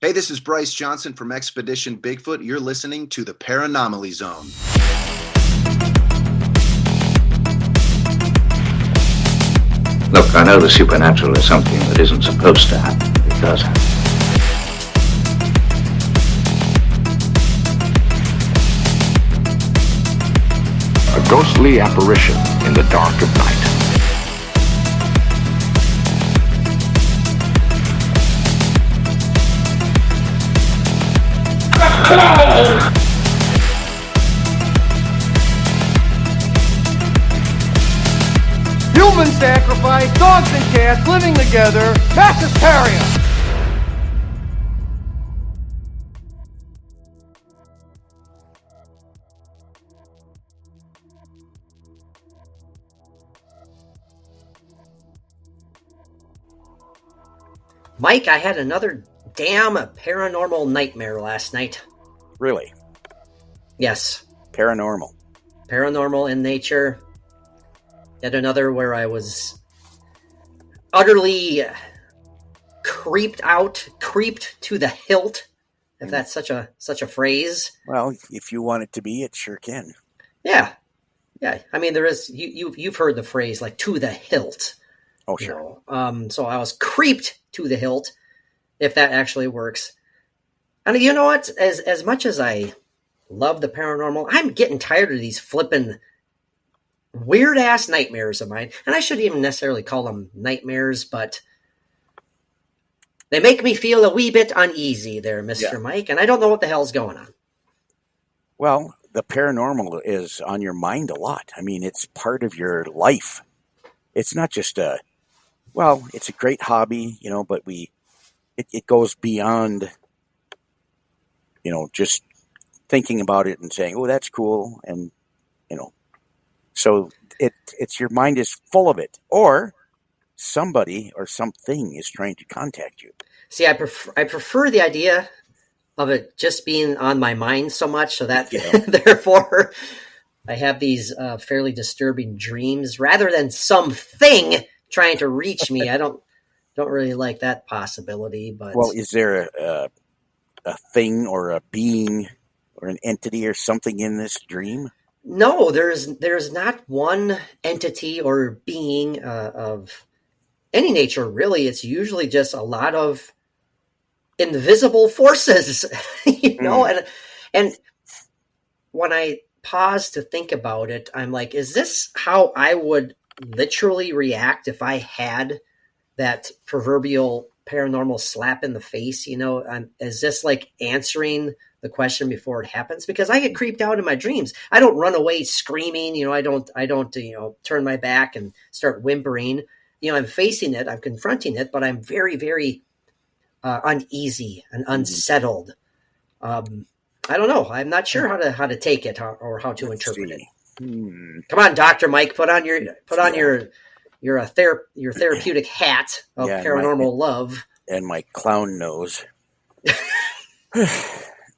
Hey, this is Bryce Johnson from Expedition Bigfoot. You're listening to the PARAnomaly ZONE. Look, I know the supernatural is something that isn't supposed to happen. It does happen. A ghostly apparition in the dark of night. Human sacrifice, dogs and cats living together, mass hysteria. Mike, I had another damn paranormal nightmare last night. Really? Yes. Paranormal. Paranormal in nature. Yet another where I was utterly creeped to the hilt, if that's such a phrase. Well, if you want it to be, it sure can. Yeah. I mean, there is you've heard the phrase like to the hilt. Oh, sure. So I was creeped to the hilt, if that actually works. And you know what? As much as I love the paranormal, I'm getting tired of these flippin' weird-ass nightmares of mine. And I shouldn't even necessarily call them nightmares, but they make me feel a wee bit uneasy there, Mr. Mike, and I don't know what the hell's going on. Well, the paranormal is on your mind a lot. I mean, it's part of your life. It's not just it's a great hobby, but it goes beyond, just thinking about it and saying, oh, that's cool. And, so it's your mind is full of it, or somebody or something is trying to contact you. See, I prefer the idea of it just being on my mind so much, so that therefore I have these fairly disturbing dreams rather than something trying to reach me. I don't really like that possibility. But well, is there a thing or a being or an entity or something in this dream? No, there's not one entity or being of any nature, really. It's usually just a lot of invisible forces, and when I pause to think about it, I'm like, is this how I would literally react if I had that proverbial paranormal slap in the face? Is this like answering the question before it happens? Because I get creeped out in my dreams. I don't run away screaming. I don't turn my back and start whimpering. I'm facing it. I'm confronting it, but I'm very, very uneasy and unsettled. I don't know. I'm not sure how to take it or how to interpret it. Come on, Dr. Mike, put on your therapeutic hat of paranormal love and my clown nose.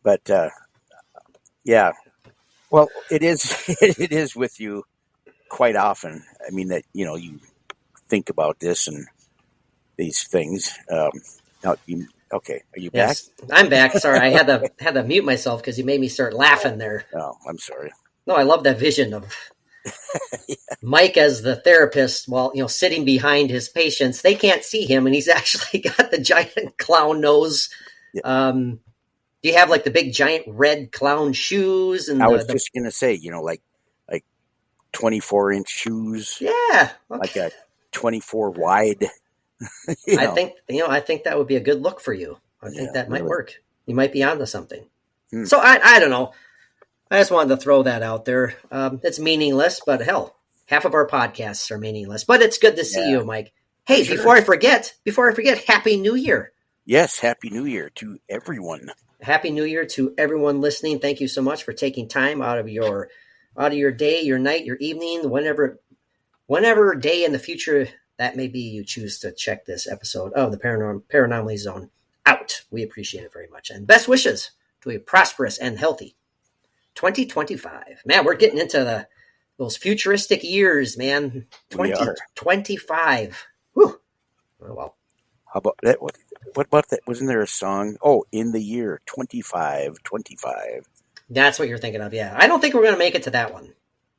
But well, it is with you quite often. I mean that you think about this and these things. Are you back? Yes, I'm back. Sorry, I had to mute myself because you made me start laughing there. Oh, I'm sorry. No, I love that vision of Mike as the therapist while sitting behind his patients. They can't see him, and he's actually got the giant clown nose. Yeah. Do you have like the big giant red clown shoes? And I was just gonna say, like 24-inch shoes. Yeah, okay. Like a 24 wide. I think that would be a good look for you. I think that might work. You might be onto something. So I don't know. I just wanted to throw that out there. It's meaningless, but hell, half of our podcasts are meaningless. But it's good to see you, Mike. Hey, sure. Before I forget, Happy New Year. Yes, Happy New Year to everyone. Happy New Year to everyone listening. Thank you so much for taking time out of your day, your night, your evening, whenever day in the future that may be you choose to check this episode of the Paranormal Zone out. We appreciate it very much. And best wishes to a prosperous and healthy 2025. Man, we're getting into those futuristic years, man. 2025. Whew. Oh, well. How about that? What about that? Wasn't there a song? Oh, in the year 2525. That's what you're thinking of, yeah. I don't think we're going to make it to that one.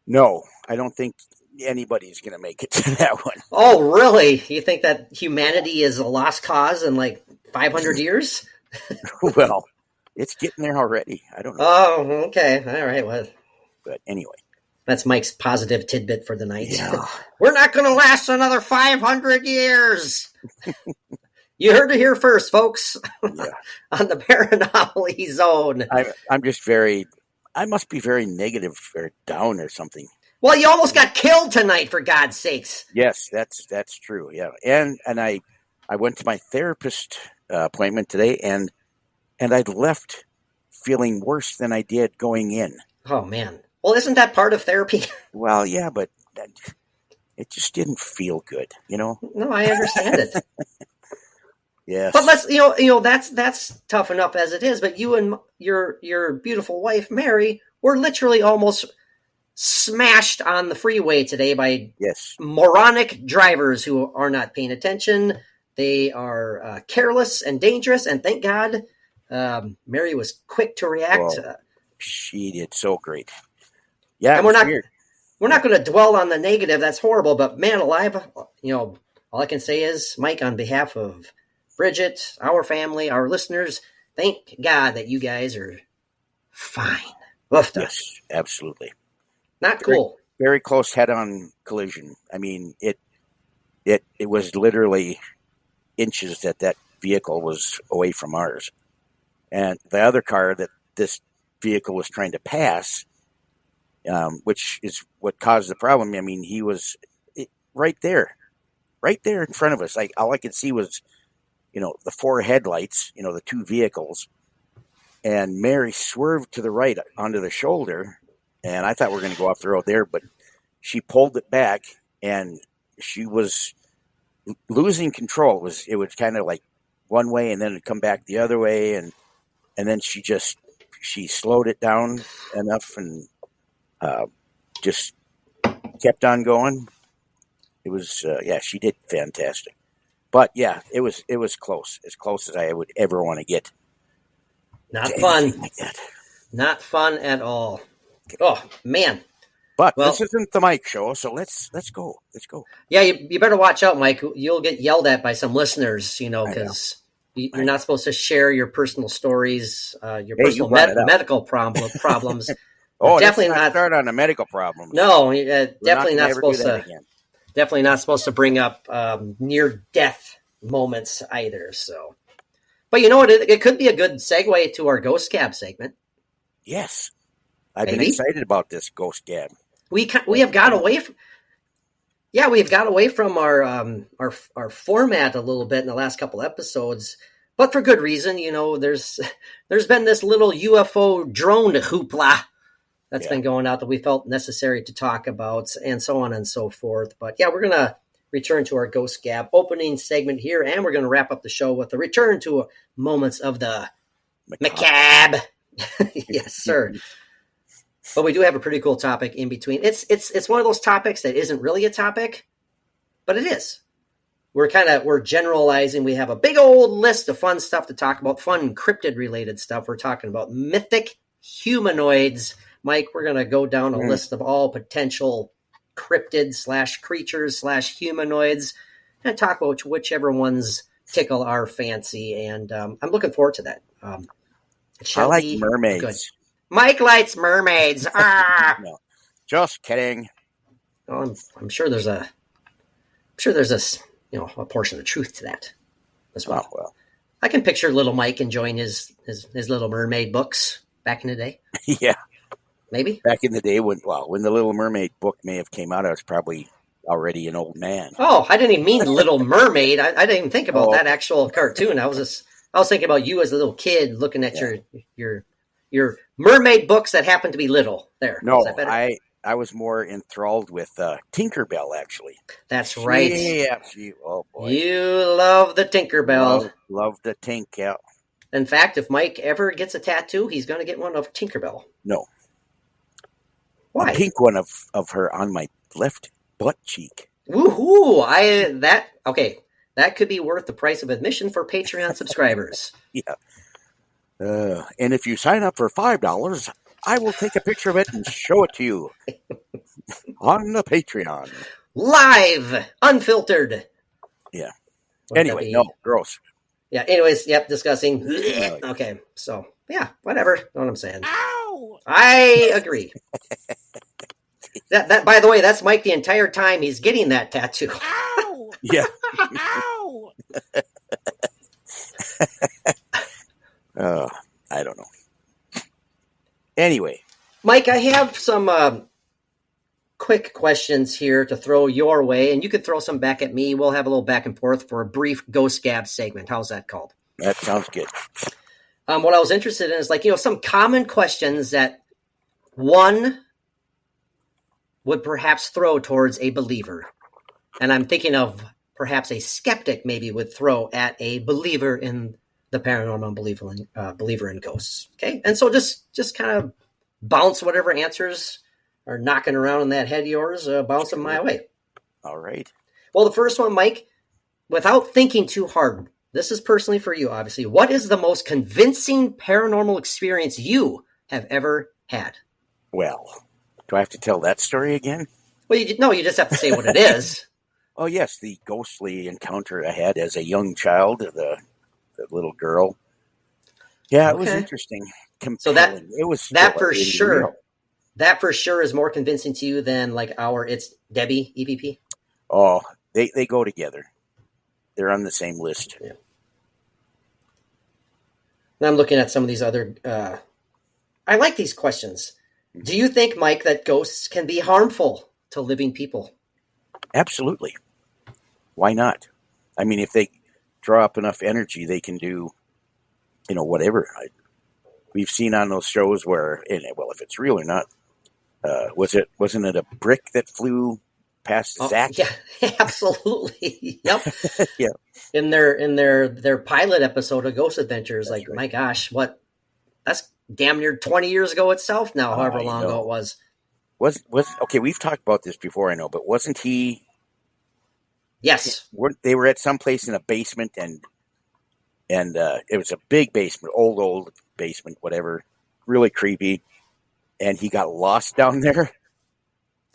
No, I don't think anybody's going to make it to that one. Oh, really? You think that humanity is a lost cause in like 500 years? Well, it's getting there already. I don't know. Oh, okay. All right. Well, But anyway. that's Mike's positive tidbit for the night. Yeah. We're not going to last another 500 years. You heard it here first, folks, Yeah. on the PARAnomaly ZONE. I'm just I must be very negative or down or something. Well, you almost got killed tonight, for God's sakes. Yes, that's true. Yeah. And I went to my therapist appointment today and I'd left feeling worse than I did going in. Oh, man. Well, isn't that part of therapy? Well, yeah, but it just didn't feel good, No, I understand it. Yes. But let's, that's tough enough as it is. But you and your beautiful wife, Mary, were literally almost smashed on the freeway today by Yes. moronic drivers who are not paying attention. They are careless and dangerous. And thank God, Mary was quick to react. Well, she did so great. Yeah, And we're not going to dwell on the negative. That's horrible. But man alive, all I can say is, Mike, on behalf of Bridget, our family, our listeners, thank God that you guys are fine. Woofed up. Yes, absolutely. Not cool. Very close head-on collision. I mean, it was literally inches that vehicle was away from ours, and the other car that this vehicle was trying to pass, which is what caused the problem. I mean, he was right there in front of us. Like all I could see was, the four headlights, the two vehicles, and Mary swerved to the right onto the shoulder, and I thought we were going to go off the road there, but she pulled it back, and she was losing control. It was kind of like one way, and then it'd come back the other way, and then she slowed it down enough and just kept on going. It was she did fantastic. But yeah, it was close, as close as I would ever want to get. Not to fun. anything like that. Not fun at all. Oh, man. But Well, this isn't the Mike show, so let's go. Let's go. Yeah, you better watch out, Mike. You'll get yelled at by some listeners, because you're not supposed to share your personal stories, your personal medical problems. Oh, definitely let's not start on the medical problems. No, definitely not supposed to. Again. Definitely not supposed to bring up near-death moments either. So, but you know what? It could be a good segue to our Ghost Gab segment. Yes, I've Maybe. been excited about this Ghost Gab. We have got away from. Yeah, we've got away from our format a little bit in the last couple episodes, but for good reason. There's been this little UFO drone hoopla that's been going out that we felt necessary to talk about, and so on and so forth. But yeah, we're going to return to our Ghost Gab opening segment here, and we're going to wrap up the show with a return to moments of the Macabre. Yes, sir. But we do have a pretty cool topic in between. It's one of those topics that isn't really a topic, but it is. We're generalizing. We have a big old list of fun stuff to talk about, fun cryptid related stuff. We're talking about mythic humanoids. Mike, we're going to go down a list of all potential cryptids / creatures / humanoids and talk about whichever ones tickle our fancy. And I'm looking forward to that. I like mermaids. Good. Mike likes mermaids. No, just kidding. Well, I'm sure there's a a portion of truth to that as well. Oh, well. I can picture little Mike enjoying his Little Mermaid books back in the day. Yeah. Maybe back in the day when the Little Mermaid book may have came out, I was probably already an old man. Oh, I didn't even mean Little Mermaid. I didn't even think about that actual cartoon. I was thinking about you as a little kid looking at your mermaid books that happen to be little. There. No, I was more enthralled with Tinkerbell, actually. That's right. Yeah. Oh boy. You love the Tinkerbell. Love the Tink. Yeah. In fact, if Mike ever gets a tattoo, he's going to get one of Tinkerbell. No. Why? A pink one of her on my left butt cheek. Woohoo! Okay. That could be worth the price of admission for Patreon subscribers. Yeah. And if you sign up for $5, I will take a picture of it and show it to you on the Patreon. Live, unfiltered. Yeah. Would that Anyway, be- no, gross. Yeah, anyways, yep, discussing. Yeah. Okay, so, yeah, whatever. Know what I'm saying. Ow! I agree. That, by the way, that's Mike the entire time he's getting that tattoo. Ow! Yeah. Ow! I don't know. Anyway, Mike, I have some quick questions here to throw your way, and you could throw some back at me. We'll have a little back and forth for a brief Ghost Gab segment. How's that called? that sounds good. What I was interested in is some common questions that one would perhaps throw towards a believer. And I'm thinking of perhaps a skeptic maybe would throw at a believer in the paranormal, believer in ghosts. Okay. And so just kind of bounce whatever answers are knocking around in that head of yours, bounce them my way. All right. Well, the first one, Mike, without thinking too hard, this is personally for you, obviously. What is the most convincing paranormal experience you have ever had? Well, do I have to tell that story again? Well, you just have to say what it is. Oh, yes, the ghostly encounter I had as a young child, the little girl. Yeah, it was Okay. interesting. So that- Compelling. It was that still for really sure. real. That for sure is more convincing to you than It's Debbie EVP. Oh, they go together. They're on the same list. Yeah. And I'm looking at some of these other. I like these questions. Do you think, Mike, that ghosts can be harmful to living people? Absolutely. Why not? I mean, if they draw up enough energy, they can do, whatever. We've seen on those shows where, well, if it's real or not, wasn't it a brick that flew past Zach? Yeah, absolutely. Yep. Yeah. In their pilot episode of Ghost Adventures, That's right. my gosh, that's damn near 20 years ago itself now, however I long know. ago it was. Was okay? We've talked about this before, I know, but wasn't he? Yes. They were at some place in a basement, and it was a big basement, old basement, whatever, really creepy, and he got lost down there.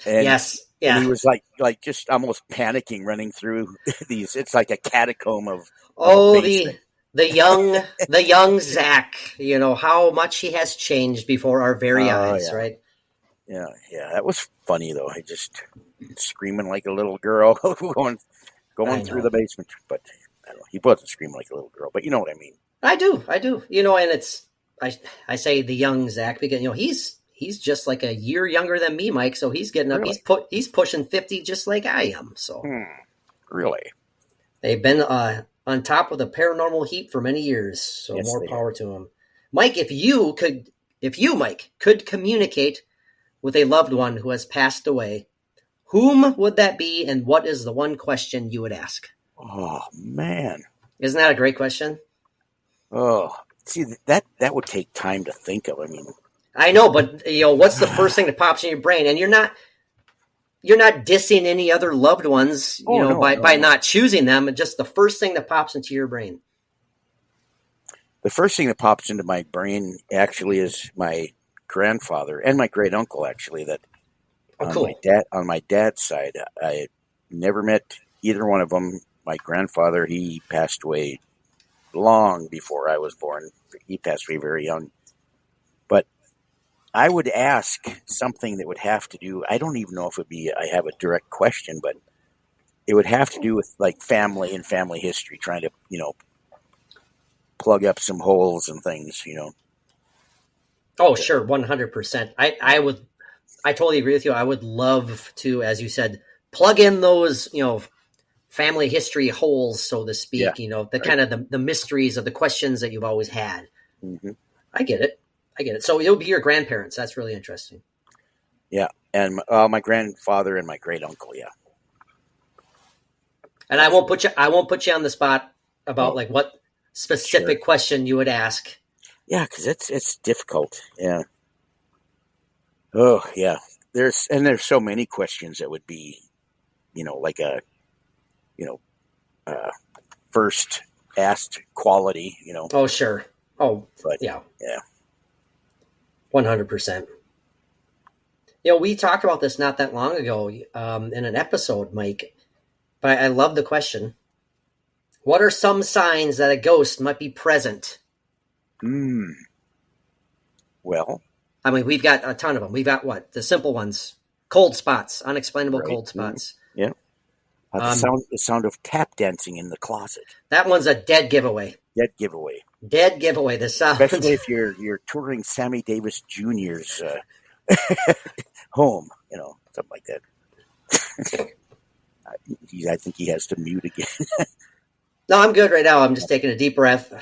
And, Yes. Yeah. and he was like just almost panicking, running through these. It's like a catacomb of Oh, a basement. the young Zach. How much he has changed before our very eyes, yeah. right? Yeah, that was funny though. I just screaming like a little girl going I through know. the basement, but I don't know. He wasn't screaming like a little girl, but you know what I mean. I do. And it's I say the young Zach because he's just like a year younger than me, Mike. So he's getting up. Really? He's pushing 50 just like I am. So Really? they've been on top of the paranormal heap for many years. So Yes, more they power to them, Mike. If you, Mike, could communicate with a loved one who has passed away, whom would that be, and what is the one question you would ask? Oh man. Isn't that a great question? Oh, see that would take time to think of. I mean, I know, but what's the first thing that pops in your brain? And you're not dissing any other loved ones, by not choosing them. Just the first thing that pops into your brain. the first thing that pops into my brain actually is my grandfather and my great uncle. Actually, that Cool. on my dad's side, I never met either one of them. My grandfather, he passed away long before I was born. He passed away very young. But I would ask something that would have to do, I don't even know if it would be, I have a direct question, but it would have to do with like family and family history, trying to, plug up some holes and things, Oh, sure, 100%. I totally agree with you. I would love to, as you said, plug in those, family history holes, so to speak. Yeah, The kind of the mysteries of the questions that you've always had. Mm-hmm. I get it. So it'll be your grandparents. That's really interesting. Yeah. And my grandfather and my great uncle. Yeah. And I won't put you on the spot about what specific question you would ask. Yeah, because it's difficult. Yeah. Oh yeah. There's so many questions that would be, like a, first asked quality, Oh, sure. Oh, but yeah. yeah. 100%. We talked about this not that long ago in an episode, Mike, but I love the question. What are some signs that a ghost might be present? Well, I mean, we've got a ton of them. We've got what? The simple ones. Cold spots, unexplainable right. cold spots. Yeah. The sound of tap dancing in the closet. That one's a dead giveaway. Dead giveaway. Dead giveaway. The sound. Especially if you're touring Sammy Davis Jr.'s home, something like that. I think he has to mute again. No, I'm good right now. I'm just taking a deep breath.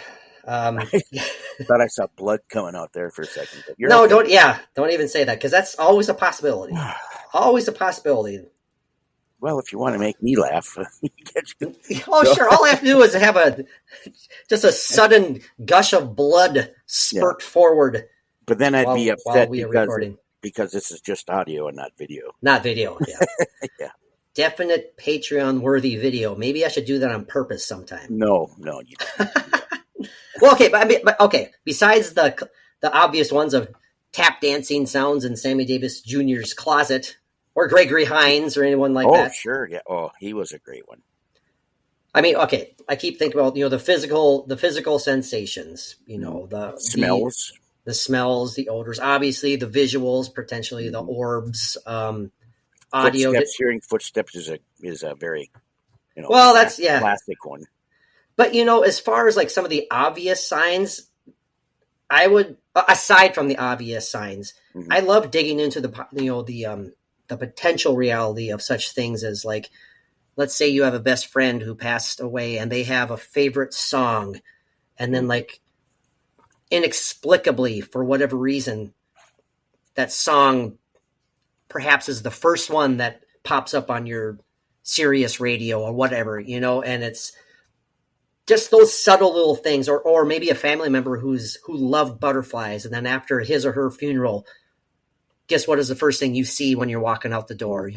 Thought I saw blood coming out there for a second. But No, okay. don't even say that, because that's always a possibility. Always a possibility. Well, if you want to make me laugh, Oh, sure. All I have to do is have just a sudden gush of blood spurt forward. But then I'd be upset we are recording. because this is just audio and not video. Not video. Yeah. Yeah. Definite Patreon-worthy video. Maybe I should do that on purpose sometime. No, you don't. Well, okay, but okay. Besides the obvious ones of tap dancing sounds in Sammy Davis Jr.'s closet, or Gregory Hines, or anyone like that. Oh, sure, yeah. Oh, he was a great one. I mean, okay. I keep thinking about the physical sensations. The Smells, the smells, the odors, obviously the visuals, potentially the orbs, audio. Hearing footsteps is a very well, that's classic one. But as far as like some of the obvious signs, I would, aside from the obvious signs, I love digging into the potential reality of such things as, like, let's say you have a best friend who passed away and they have a favorite song, and then, like, inexplicably, for whatever reason, that song perhaps is the first one that pops up on your Sirius radio or whatever, and it's just those subtle little things, or maybe a family member who loved butterflies, and then after his or her funeral, guess what is the first thing you see when you're walking out the door?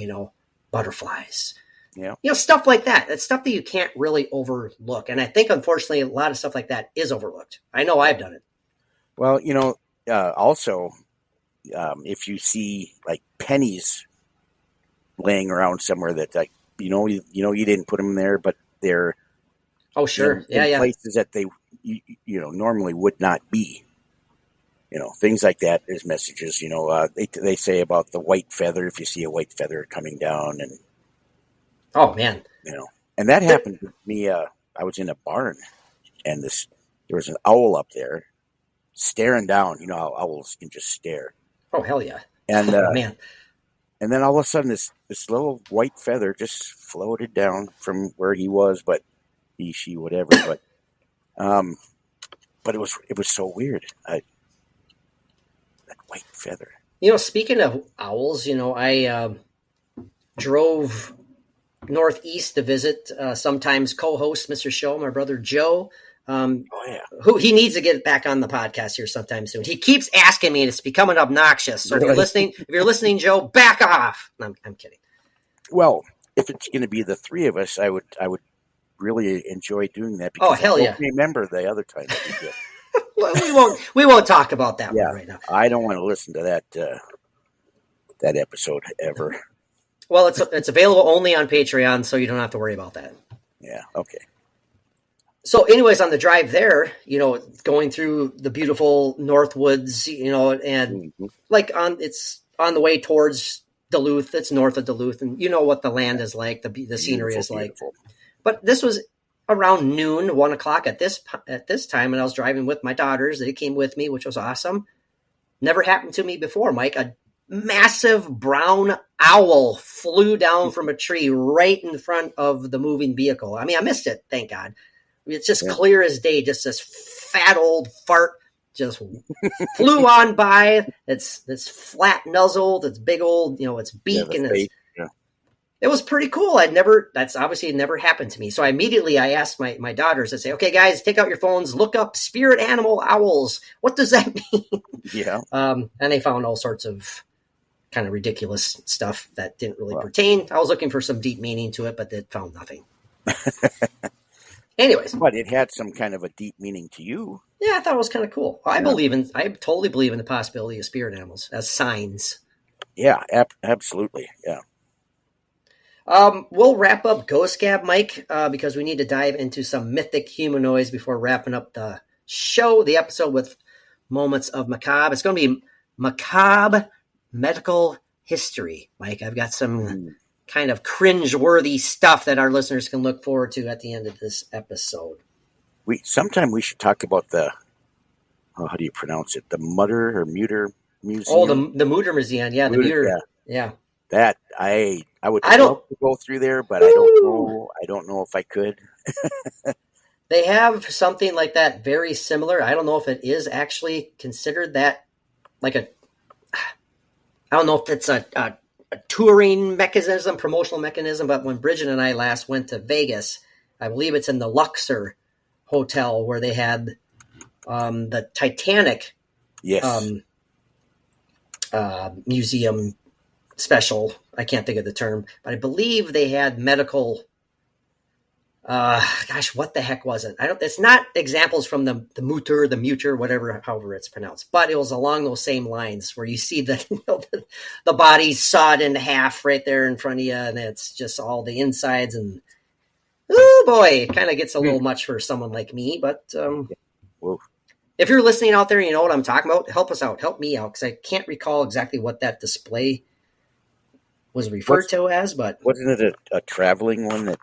Butterflies. Yeah. Stuff like that. It's stuff that you can't really overlook. And I think, unfortunately, a lot of stuff like that is overlooked. I know I've done it. Well, also, if you see like pennies laying around somewhere that, like, you didn't put them there, but they're sure, in places that they normally would not be. Things like that as messages. They say about the white feather, if you see a white feather coming down, and oh man, and that happened to me. I was in a barn, and there was an owl up there staring down. You know how owls can just stare. Oh hell yeah! And man, and then all of a sudden, this little white feather just floated down from where he was, but he, she, whatever. But it was so weird. That white feather. Speaking of owls, I drove northeast to visit, sometimes co-host Mr. Show, my brother Joe. Who he needs to get back on the podcast here sometime soon. He keeps asking me, and it's becoming obnoxious. So if you're listening, Joe, back off. I'm kidding. Well, if it's going to be the three of us, I would really enjoy doing that. Because hell yeah! Remember the other time that we did. Well, we won't talk about that one right now. I don't want to listen to that episode ever. Well, it's available only on Patreon, so you don't have to worry about that. Yeah. Okay. So, anyways, on the drive there, going through the beautiful Northwoods, and it's on the way towards Duluth. It's north of Duluth, and you know what the land is like, the scenery is like. But this was around noon, 1 o'clock at this time, and I was driving with my daughters. They came with me, which was awesome. Never happened to me before, Mike. A massive brown owl flew down from a tree right in front of the moving vehicle. I mean, I missed it, thank God. It's just clear as day. Just this fat old fart just flew on by. It's flat nuzzled. It's big old, its beak, and it was pretty cool. That's obviously never happened to me. So I asked my daughters, I say, okay, guys, take out your phones, look up spirit animal owls. What does that mean? Yeah. And they found all sorts of kind of ridiculous stuff that didn't really pertain. I was looking for some deep meaning to it, but they found nothing. Anyways, But it had some kind of a deep meaning to you. yeah, I thought it was kind of cool. I totally believe in the possibility of spirit animals as signs. Yeah, absolutely. Yeah. We'll wrap up Ghost Gab, Mike, because we need to dive into some mythic humanoids before wrapping up the episode with moments of macabre. It's going to be macabre medical history, Mike. I've got some kind of cringe-worthy stuff that our listeners can look forward to at the end of this episode. Sometime we should talk about the, how do you pronounce it? The Mutter or Muter Museum? Oh, the Mutter Museum. Yeah, the Mutter. Yeah. That I would love to go through there, but I don't know if I could. They have something like that very similar. I don't know if it is actually considered that like I don't know if it's a touring mechanism, promotional mechanism, but when Bridget and I last went to Vegas, I believe it's in the Luxor Hotel where they had the Titanic museum special. I can't think of the term, but I believe they had medical. What the heck was it? It's not examples from the muter, whatever, however it's pronounced, but it was along those same lines where you see the body sawed in half right there in front of you, and it's just all the insides, and oh boy, it kind of gets a little much for someone like me. But if you're listening out there, and you know what I'm talking about, help us out, help me out, because I can't recall exactly what that display was referred to as, but wasn't it a traveling one that?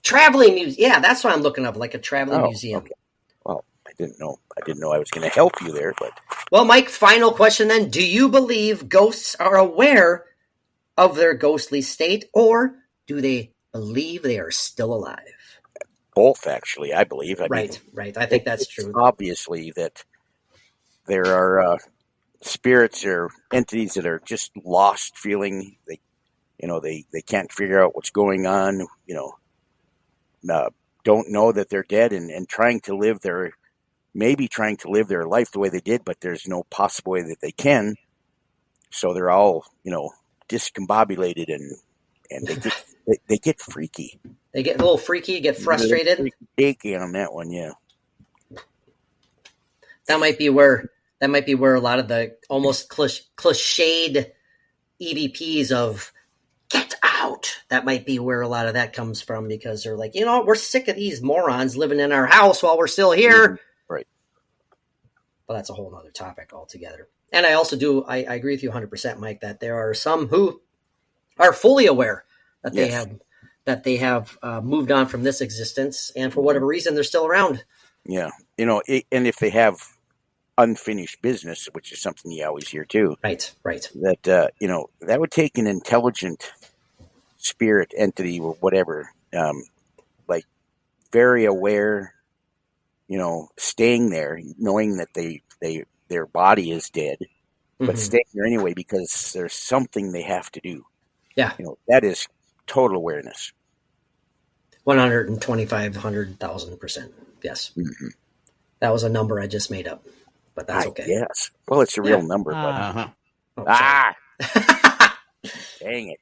Traveling museum. Yeah, that's what I'm looking up, like a traveling museum. Okay. Well, I didn't know I was going to help you there, but. Well, Mike, final question then. Do you believe ghosts are aware of their ghostly state, or do they believe they are still alive? Both, actually, I believe. Right. I think that's true. Obviously that there are spirits or entities that are just lost feeling. They can't figure out what's going on, don't know that they're dead and trying to live their life the way they did, but there's no possible way that they can. So they're all, discombobulated and they get freaky. They get a little freaky, get frustrated. Shaky on that one, yeah. That might be where a lot of the almost cliched EVPs of get out. That might be where a lot of that comes from, because they're like, we're sick of these morons living in our house while we're still here. Right. But that's a whole other topic altogether. And I also I agree with you 100%, Mike, that there are some who are fully aware that they have moved on from this existence, and for whatever reason, they're still around. Yeah. And if they have unfinished business, which is something you always hear too. Right. That, that would take an intelligent spirit entity or whatever, like very aware, staying there, knowing that their body is dead, but staying there anyway because there's something they have to do. Yeah. That is total awareness. 125,000%. Yes. Mm-hmm. That was a number I just made up, but that's okay. Yes. Well, it's a real number. But... Dang it.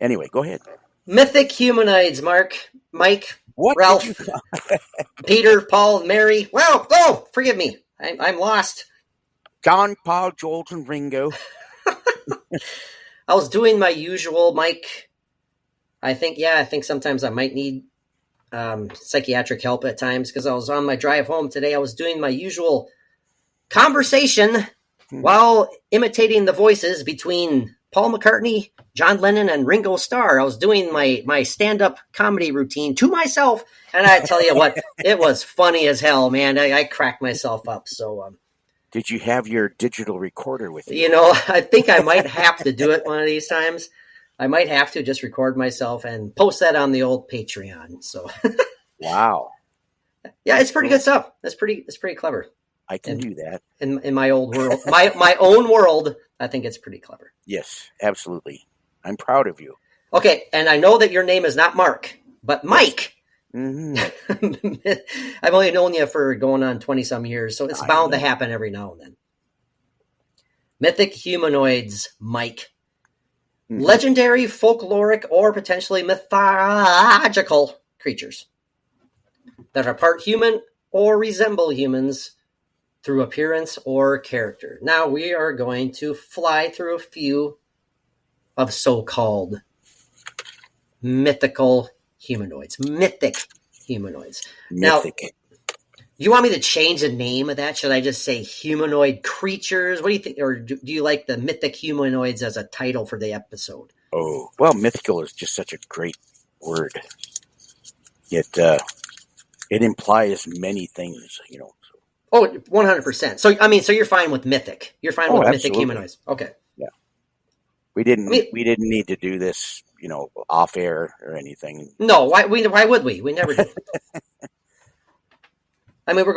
Anyway, go ahead. Mythic Humanoids, Mike, what? Ralph, Peter, Paul, Mary. Well, forgive me. I'm lost. John, Paul, Joel, and Ringo. I was doing my usual, Mike. I think sometimes I might need psychiatric help at times, because I was on my drive home today. I was doing my usual conversation while imitating the voices between Paul McCartney, John Lennon, and Ringo Starr. I was doing my stand-up comedy routine to myself, and I tell you what, it was funny as hell, man. I cracked myself up. So, did you have your digital recorder with you? I think I might have to do it one of these times. I might have to just record myself and post that on the old Patreon. So, wow, yeah, it's pretty good stuff. It's pretty clever. I can do that in my old world, my own world. I think it's pretty clever. Yes, absolutely. I'm proud of you. Okay, and I know that your name is not Mark, but Mike. Mm-hmm. I've only known you for going on 20-some years, so it's bound to happen every now and then. Mythic Humanoids, Mike. Mm-hmm. Legendary, folkloric, or potentially mythological creatures. that are part human or resemble humans through appearance or character. Now we are going to fly through a few of so-called mythical humanoids. Mythic humanoids. Mythic. Now, you want me to change the name of that? Should I just say humanoid creatures? What do you think? Or do you like the mythic humanoids as a title for the episode? Oh, well, mythical is just such a great word. It implies many things, you know. Oh, 100%. So, I mean, so you're fine with mythic. You're fine with mythic absolutely. humanoids. Okay. Yeah. We didn't need to do this, you know, off air or anything. No, why would we? We never do. I mean, we're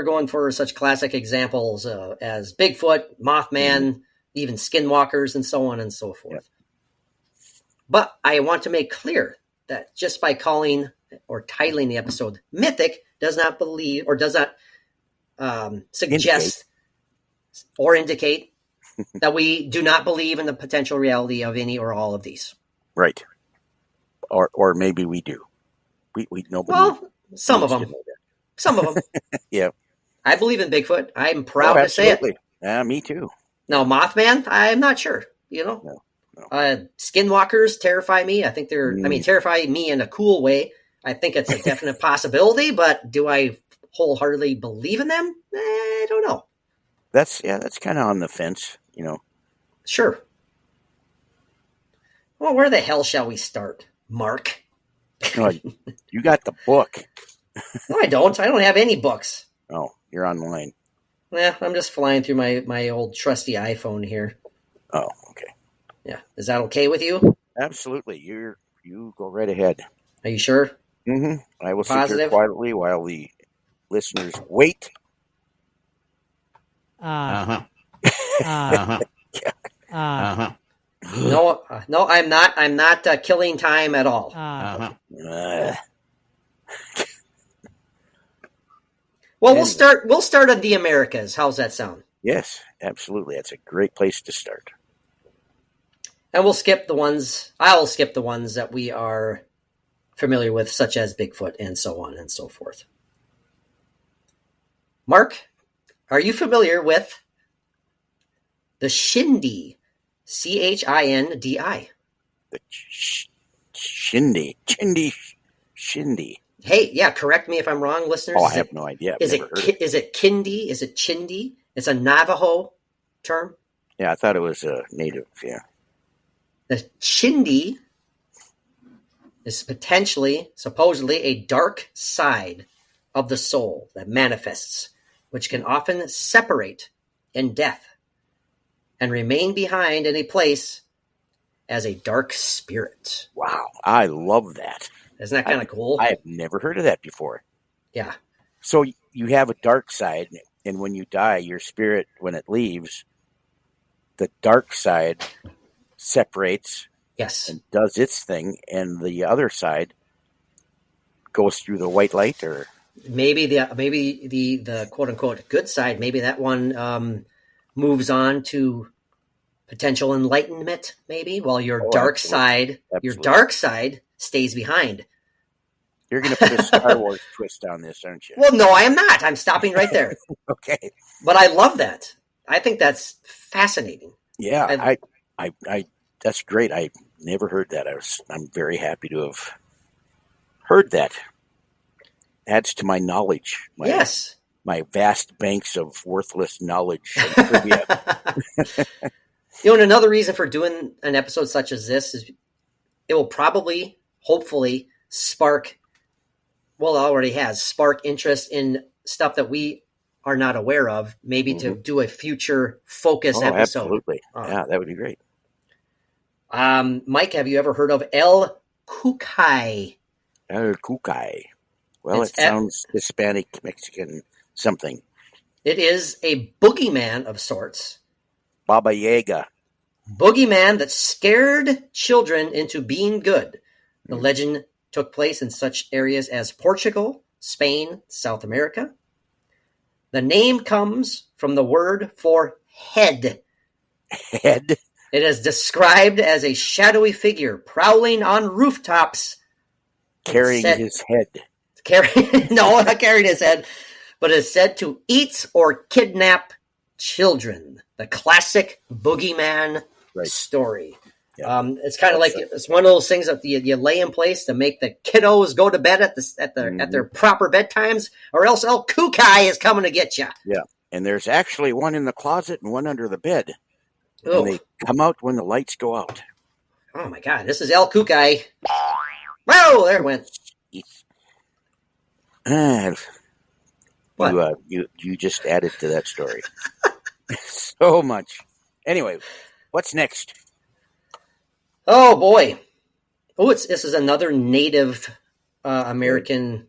going for such classic examples as Bigfoot, Mothman, even skinwalkers, and so on and so forth. Yeah. But I want to make clear that just by calling or titling the episode "Mythic" does not suggest or indicate that we do not believe in the potential reality of any or all of these. Right. Or maybe we do. We nobody. Well, some of them. Some of them. Yeah. I believe in Bigfoot. I'm proud to say it. Yeah, me too. Now, Mothman, I'm not sure. You know, no. Skinwalkers terrify me. I think terrify me in a cool way. I think it's a definite possibility, but do I wholeheartedly believe in them? I don't know. That's kind of on the fence, you know. Sure. Well, where the hell shall we start, Mark? Oh, you got the book. No, I don't. I don't have any books. Oh, you're online. Yeah, I'm just flying through my old trusty iPhone here. Oh, okay. Yeah, is that okay with you? Absolutely. You go right ahead. Are you sure? Mm-hmm. I will sit here quietly while the listeners wait. No, I'm not. I'm not killing time at all. Well, we'll start at the Americas. How's that sound? Yes, absolutely. That's a great place to start. And we'll skip the ones. I will skip the ones that we are familiar with, such as Bigfoot and so on and so forth. Mark, are you familiar with the Chindi? Chindi. The Chindi. Hey, yeah, correct me if I'm wrong, listeners. Oh, I have no idea. Is it Kindi? Is it Chindi? It's a Navajo term. Yeah, I thought it was a native, yeah. The Chindi is supposedly a dark side of the soul that manifests, which can often separate in death and remain behind in a place as a dark spirit. Wow, I love that. Isn't that kind of cool? I have never heard of that before. Yeah. So you have a dark side, and when you die, your spirit, when it leaves, the dark side separates. Yes. And does its thing, and the other side goes through the white light, or maybe the quote unquote good side. Maybe that one moves on to potential enlightenment. Maybe while your dark side stays behind. You're going to put a Star Wars twist on this, aren't you? Well, no, I am not. I'm stopping right there. Okay. But I love that. I think that's fascinating. Yeah, I that's great. I never heard that. I'm very happy to have heard that. Adds to my knowledge. My vast banks of worthless knowledge and trivia. And another reason for doing an episode such as this is it will probably, hopefully, spark interest in stuff that we are not aware of, maybe to do a future focus episode. Absolutely. Yeah, that would be great. Mike, have you ever heard of El Cucay? El Cucay. Well, it sounds Hispanic, Mexican, something. It is a boogeyman of sorts. Baba Yaga. Boogeyman that scared children into being good. The legend took place in such areas as Portugal, Spain, South America. The name comes from the word for head. Head? It is described as a shadowy figure prowling on rooftops. Carrying his head. No, not carrying his head, but is said to eat or kidnap children. The classic boogeyman story. Yeah. It's kind of like it's one of those things that you lay in place to make the kiddos go to bed at their proper bedtimes, or else El Kukai is coming to get you. Yeah, and there's actually one in the closet and one under the bed, Oh. and they come out when the lights go out. Oh my God, this is El Kukai. Whoa, there it went. What? You just added to that story so much. Anyway, what's next? Oh boy. Oh, this is another Native American.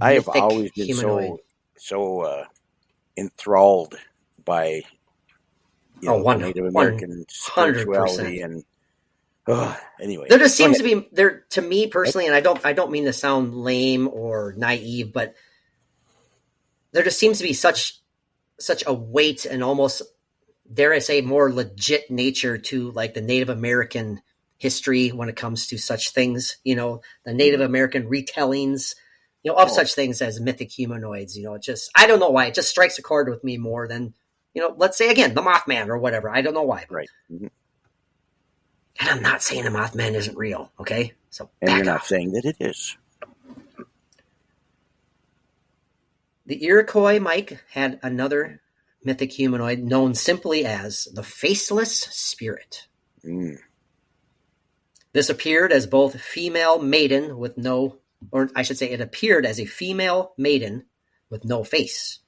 I have mythic always been humanoid. so enthralled by Native American 100%. spirituality and anyway. There just seems to be there to me personally, and I don't mean to sound lame or naive, but there just seems to be such a weight and almost, dare I say, more legit nature to like the Native American history when it comes to such things. The Native American retellings, of such things as mythic humanoids. It just, I don't know why, it just strikes a chord with me more than, let's say again, the Mothman or whatever. I don't know why. Right. Mm-hmm. And I'm not saying the Mothman isn't real, okay? So and you're not off. saying that it is. The Iroquois, Mike, had another mythic humanoid known simply as the Faceless Spirit. Mm. This appeared as both female maiden with no, or I should say it appeared as a female maiden with no face.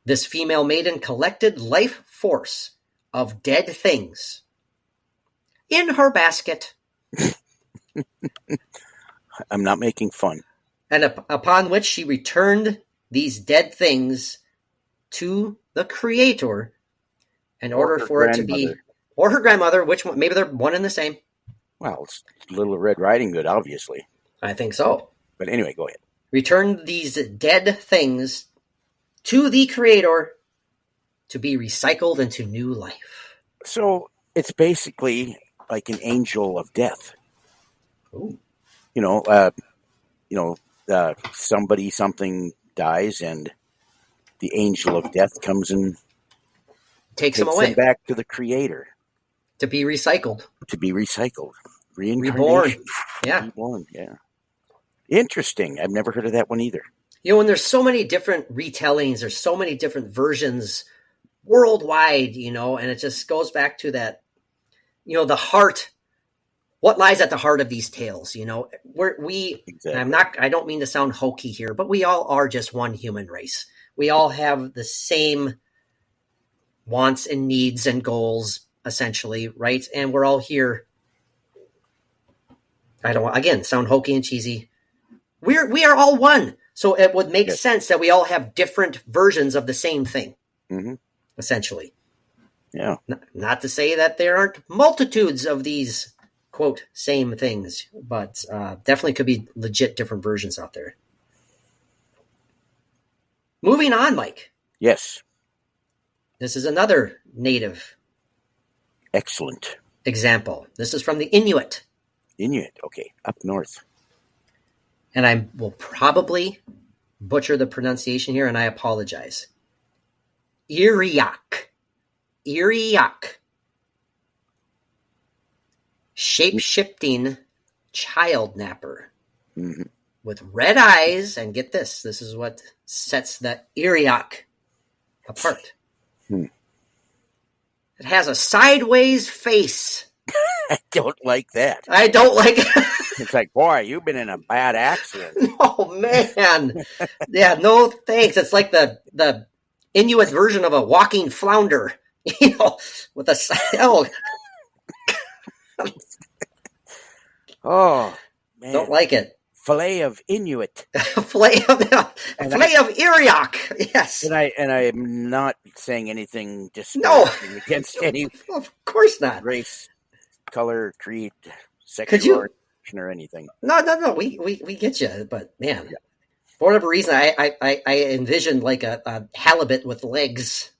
This female maiden collected life force of dead things in her basket. I'm not making fun. And upon which she returned these dead things to the creator in order for it to be, or her grandmother, which one, maybe they're one and the same. Well, it's Little Red Riding Hood, obviously. I think so. But anyway, go ahead. Returned these dead things to the creator to be recycled into new life. So it's basically like an angel of death. Ooh. Something dies and the angel of death comes and takes them away back to the creator to be recycled, reborn. Yeah. Reborn. Yeah. Interesting. I've never heard of that one either. And there's so many different retellings, there's so many different versions worldwide, and it just goes back to that, the heart. What lies at the heart of these tales? Exactly. And I don't mean to sound hokey here, but we all are just one human race. We all have the same wants and needs and goals, essentially, right? And we're all here. I don't want, again, sound hokey and cheesy. We are all one. So it would make sense that we all have different versions of the same thing, essentially. Yeah. Not to say that there aren't multitudes of these, quote, same things, but definitely could be legit different versions out there. Moving on, Mike. Yes. This is another native. Excellent. Example. This is from the Inuit. Inuit, okay, up north. And I will probably butcher the pronunciation here, and I apologize. Iriak. Shape-shifting child napper. Mm-hmm. With red eyes, and get this is what sets the Iriak apart. It has a sideways face. I don't like that. I don't like it. It's like, boy, you've been in a bad accident. Oh, man. Yeah, no thanks. It's like the Inuit version of a walking flounder, with a... Oh, man. Don't like it. Filet of Inuit. Filet of Iriak. Yes. And I am not saying anything disparaging against any of course not. race, color, creed, sexual orientation, or anything. No. We get you, but man, for whatever reason, I envisioned like a halibut with legs.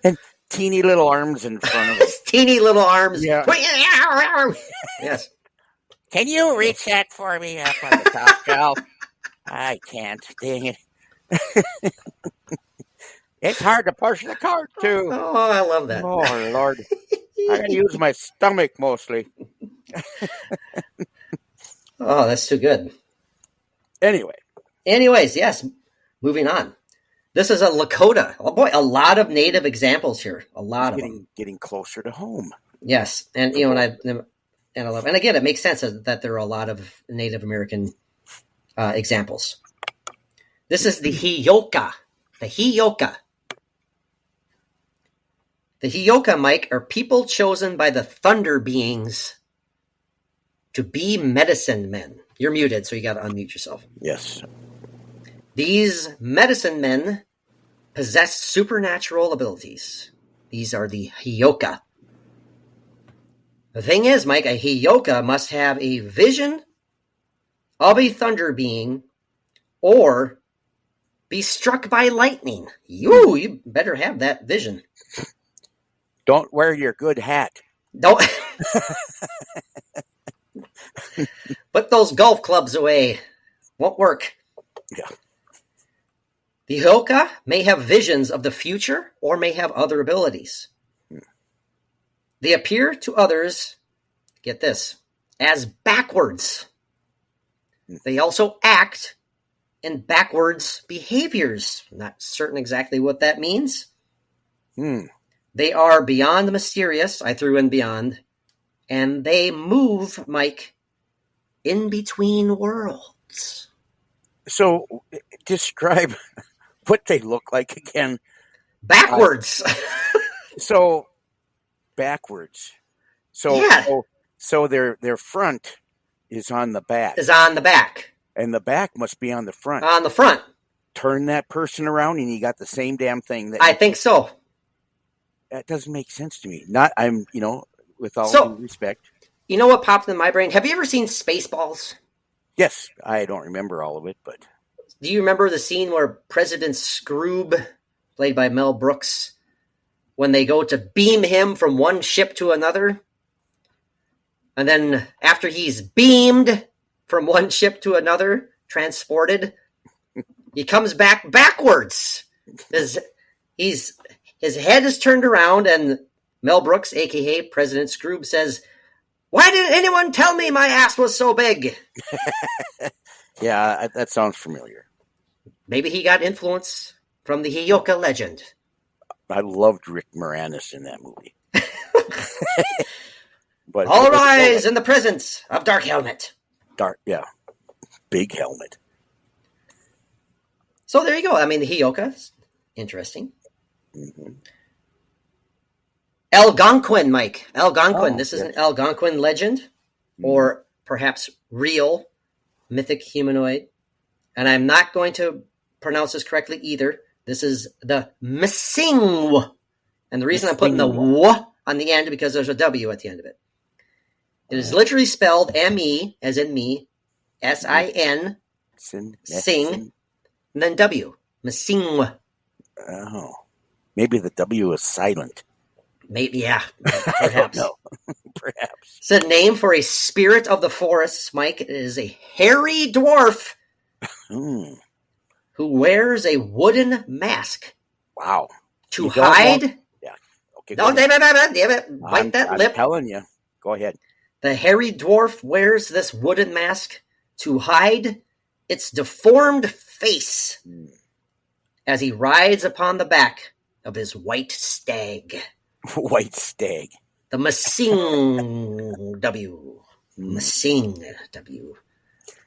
And teeny little arms in front of him. His teeny little arms. Yeah. Yes. Can you reach that for me up on the top shelf? I can't. Dang it. It's hard to push the cart, too. Oh, I love that. Oh, Lord. I gotta use my stomach mostly. Oh, that's too good. Anyways, yes. Moving on. This is a Lakota. Oh boy, a lot of native examples here. A lot of them. Getting closer to home. Yes, and I love, and again, it makes sense that there are a lot of Native American examples. This is the Heyoka. The Heyoka. The Heyoka, Mike, are people chosen by the thunder beings to be medicine men. You're muted, so you got to unmute yourself. Yes. These medicine men possess supernatural abilities. These are the Heyoka. The thing is, Mike, a Heyoka must have a vision of a thunder being or be struck by lightning. You better have that vision. Don't wear your good hat. Don't put those golf clubs away. Won't work. Yeah. The Heyoka may have visions of the future or may have other abilities. They appear to others, get this, as backwards. They also act in backwards behaviors. Not certain exactly what that means. They are beyond the mysterious. I threw in beyond. And they move, Mike, in between worlds. So, describe what they look like again. Backwards. Backwards. So, yeah. So their front is on the back. Is on the back. And the back must be on the front. On the front. Turn that person around and you got the same damn thing. I think so. That doesn't make sense to me. With all due respect. You know what popped in my brain? Have you ever seen Spaceballs? Yes. I don't remember all of it, but. Do you remember the scene where President Scroob, played by Mel Brooks, when they go to beam him from one ship to another? And then after he's beamed from one ship to another, transported, he comes back backwards. His head is turned around, and Mel Brooks, a.k.a. President Scroob, says, "Why didn't anyone tell me my ass was so big?" Yeah, that sounds familiar. Maybe he got influence from the Heyoka legend. I loved Rick Moranis in that movie. But all rise in the presence of Dark Helmet. Big helmet. So there you go. I mean, the Heyoka is interesting. Mm-hmm. Algonquin, Mike. Algonquin. This is yes. an Algonquin legend, or perhaps real mythic humanoid. And I'm not going to pronounce this correctly either. This is the Missing. And the reason I'm putting the W on the end because there's a W at the end of it. It is literally spelled M-E, as in me, S-I-N, sing, and then W. Missing. Oh. Maybe the W is silent. Maybe, yeah. Perhaps. No. Perhaps. It's a name for a spirit of the forests, Mike. It is a hairy dwarf who wears a wooden mask. Wow. To hide. Yeah. Okay. No, damn it. Bite that lip. I'm telling you. Go ahead. The hairy dwarf wears this wooden mask to hide its deformed face as he rides upon the back of his white stag. White stag. The Missing W. Missing W.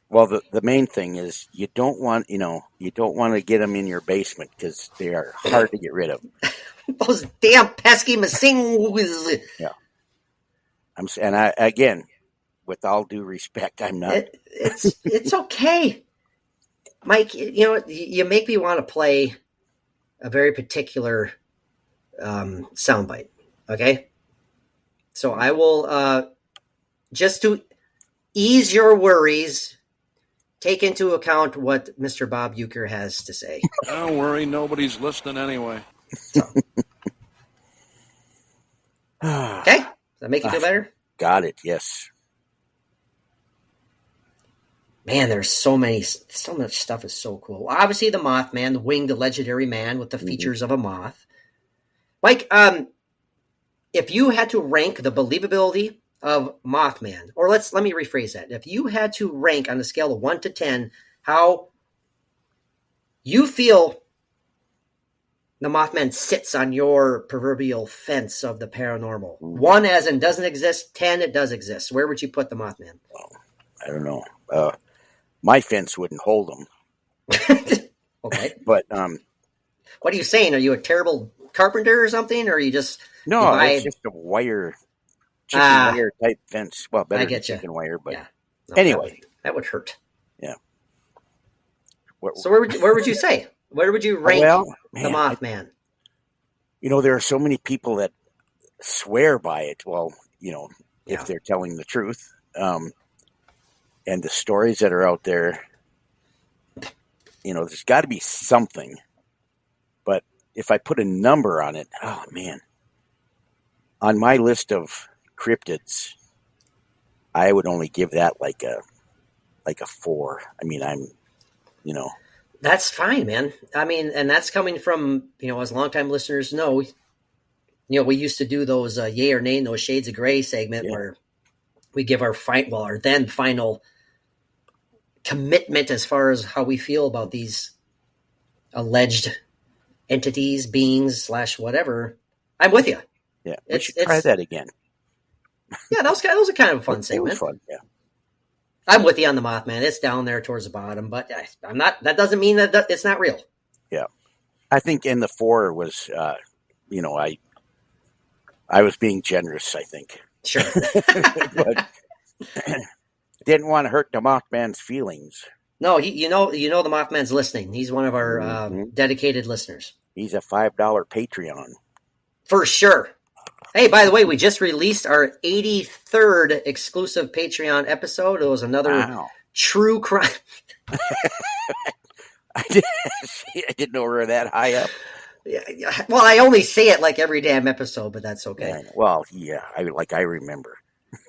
Well, the main thing is you don't want to get them in your basement because they are hard to get rid of. Those damn pesky Missing. Yeah. Again, with all due respect, I'm not. It's okay, Mike. You make me want to play a very particular soundbite. Okay, so I will just to ease your worries. Take into account what Mr. Bob Euchre has to say. Don't worry, nobody's listening anyway. So, Okay? Does that make you feel better? Got it. Yes. Man, there's so much stuff is so cool. Obviously, the Mothman, the winged legendary man with the features of a moth. Mike, if you had to rank the believability of Mothman, or let me rephrase that. If you had to rank on a scale of 1 to 10 how you feel the Mothman sits on your proverbial fence of the paranormal. 1 as in doesn't exist, 10 it does exist. Where would you put the Mothman? I don't know. My fence wouldn't hold them. Okay. But what are you saying? Are you a terrible carpenter or something? Or are you just... no, it's just a wire, chicken wire type fence. Well, better than chicken wire, but no, anyway. That would hurt. Yeah. So where would you say? Where would you rank the Mothman? There are so many people that swear by it. Well, if they're telling the truth. And the stories that are out there, there's got to be something. But if I put a number on it, oh man, on my list of cryptids, I would only give that like a 4. I mean, That's fine, man. I mean, and that's coming from, as longtime listeners know, we used to do those yay or nay, those shades of gray segment where we give our then final commitment as far as how we feel about these alleged entities, beings / whatever. I'm with you. Yeah, we should try that again. Yeah, that was a kind of a fun segment. It was fun, yeah. I'm with you on the Mothman. It's down there towards the bottom, but I'm not. That doesn't mean that it's not real. Yeah, I think in the 4 was, I was being generous. I think. Sure. But didn't want to hurt the Mothman's feelings. No, the Mothman's listening. He's one of our dedicated listeners. He's a $5 Patreon. For sure. Hey, by the way, we just released our 83rd exclusive Patreon episode. It was another true crime. I didn't know we were that high up. Yeah, well, I only say it like every damn episode, but that's okay. Yeah, well, yeah, I remember.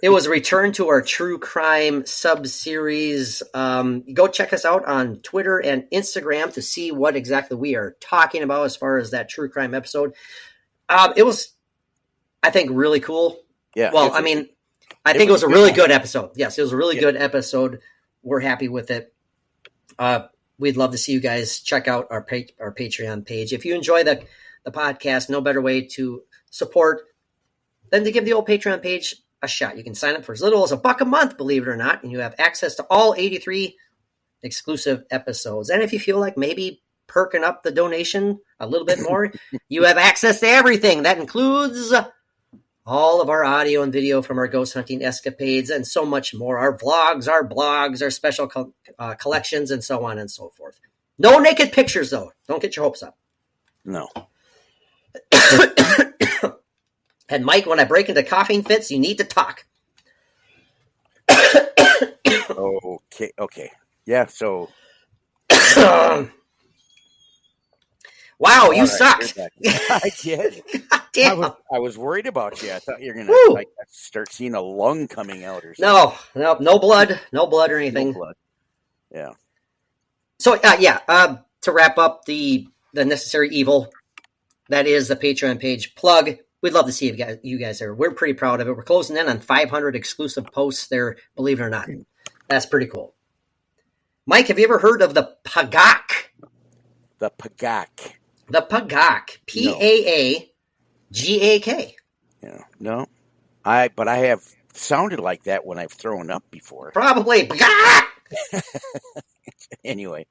It was a return to our true crime sub-series. Go check us out on Twitter and Instagram to see what exactly we are talking about as far as that true crime episode. It was, I think, really cool. Yeah. Well, I think it was a really good episode. Yes, it was a really good episode. We're happy with it. We'd love to see you guys check out our Patreon page. If you enjoy the podcast, no better way to support than to give the old Patreon page a shot. You can sign up for as little as $1 a month, believe it or not, and you have access to all 83 exclusive episodes. And if you feel like maybe perking up the donation a little bit more, you have access to everything. That includes all of our audio and video from our ghost hunting escapades and so much more. Our vlogs, our blogs, our special collections, and so on and so forth. No naked pictures, though. Don't get your hopes up. No. And Mike, when I break into coughing fits, you need to talk. Okay. Yeah, so... Wow, you sucked. I did. Damn. I was worried about you. I thought you were going to start seeing a lung coming out or something. No blood. No blood or anything. No blood. Yeah. So, to wrap up the necessary evil, that is the Patreon page plug. We'd love to see you guys there. We're pretty proud of it. We're closing in on 500 exclusive posts there, believe it or not. That's pretty cool. Mike, have you ever heard of the Pagak? The Pagak. The Pagak. Paagak. Yeah. No. But I have sounded like that when I've thrown up before. Probably. Pagak! Anyway.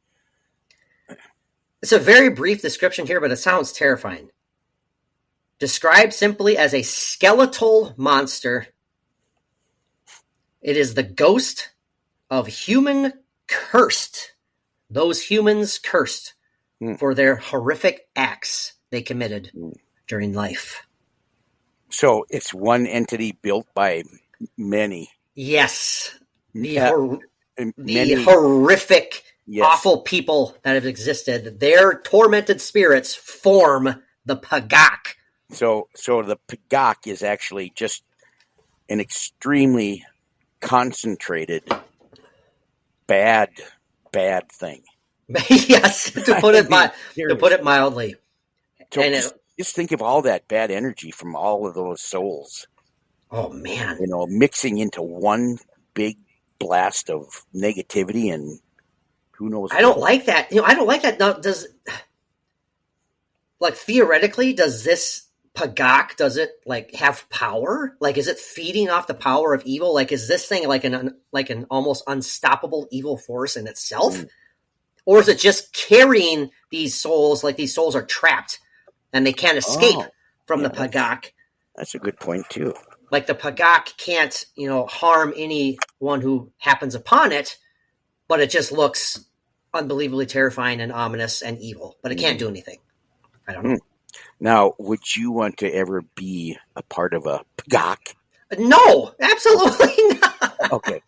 It's a very brief description here, but it sounds terrifying. Described simply as a skeletal monster, it is the ghost of human cursed. Those humans cursed for their horrific acts they committed during life. So it's one entity built by many. Yes. The many horrific, awful people that have existed. Their tormented spirits form the Pagak So the pagak is actually just an extremely concentrated bad thing. Yes, to put it Seriously. mildly. So And just think of all that bad energy from all of those souls, oh man, mixing into one big blast of negativity, and who knows? I don't like that. I don't like that. Now, theoretically, does this pagak, does it like have power? Like, is it feeding off the power of evil? Like, is this thing like an almost unstoppable evil force in itself? Or is it just carrying these souls, like these souls are trapped and they can't escape from the pagak? That's a good point too. Like the pagak can't, harm anyone who happens upon it, but it just looks unbelievably terrifying and ominous and evil, but it can't do anything. I don't know. Now, would you want to ever be a part of a pagak? No, absolutely not. Okay.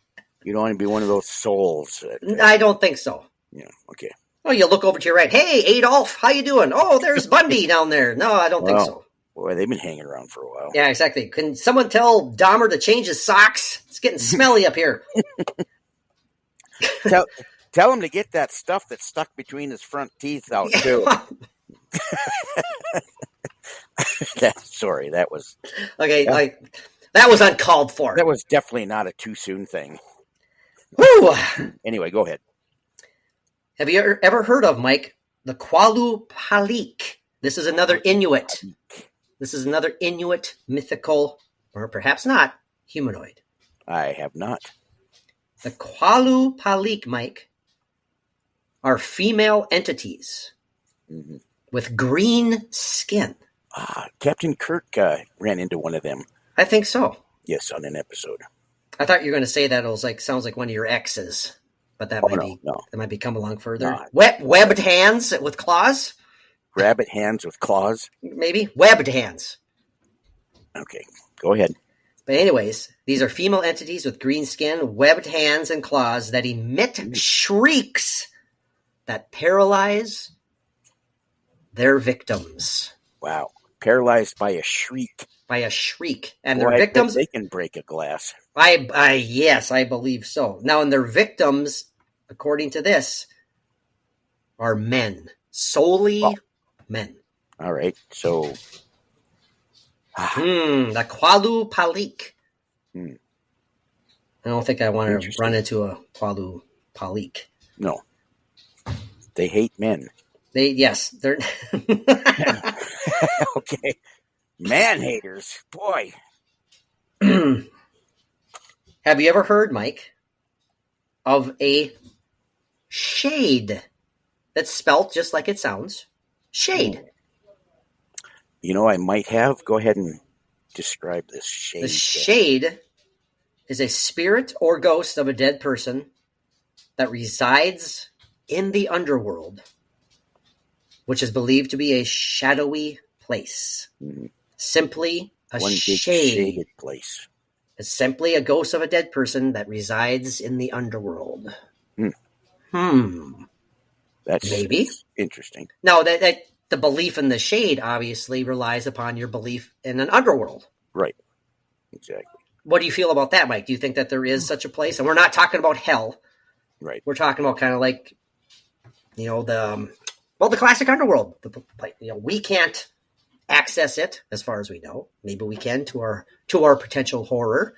You don't want to be one of those souls. I don't think so. Yeah, okay. Oh, you look over to your right. Hey, Adolf, how you doing? Oh, there's Bundy down there. No, I don't think so. Boy, they've been hanging around for a while. Yeah, exactly. Can someone tell Dahmer to change his socks? It's getting smelly up here. Tell him to get that stuff that's stuck between his front teeth out, too. Sorry, that was... Okay, that was uncalled for. That was definitely not a too soon thing. Woo! Anyway, go ahead. Have you ever heard of, Mike, the Kwalu Palik? This is another Inuit. This is another Inuit mythical, or perhaps not, humanoid. I have not. The Kwalu Palik, Mike, are female entities with green skin. Captain Kirk ran into one of them. I think so. Yes, on an episode. I thought you were going to say that it was sounds like one of your exes, but that might be come along further. No. Webbed hands with claws? Rabbit hands with claws? Maybe. Webbed hands. Okay, go ahead. But anyways, these are female entities with green skin, webbed hands, and claws that emit shrieks that paralyze their victims. Wow. Paralyzed by a shriek. By a shriek. And Boy, their victims... they can break a glass. Yes, I believe so. Now, and their victims, according to this, are men. Solely men. All right, so... The Kwalu Palik. I don't think I want to run into a Kwalu Palik. No. They hate men. They're... Okay. Man haters. Boy. Have you ever heard, Mike, of a shade that's spelt just like it sounds? Shade. I might have. Go ahead and describe this shade. The shade is a spirit or ghost of a dead person that resides in the underworld, which is believed to be a shadowy place. Simply a One big shade. shaded place. It's simply a ghost of a dead person that resides in the underworld. That's maybe interesting. No, that the belief in the shade obviously relies upon your belief in an underworld. Right. Exactly. What do you feel about that, Mike? Do you think that there is such a place? And we're not talking about hell. Right. We're talking about kind of like, the classic underworld. We can't access it as far as we know. Maybe we can to our potential horror.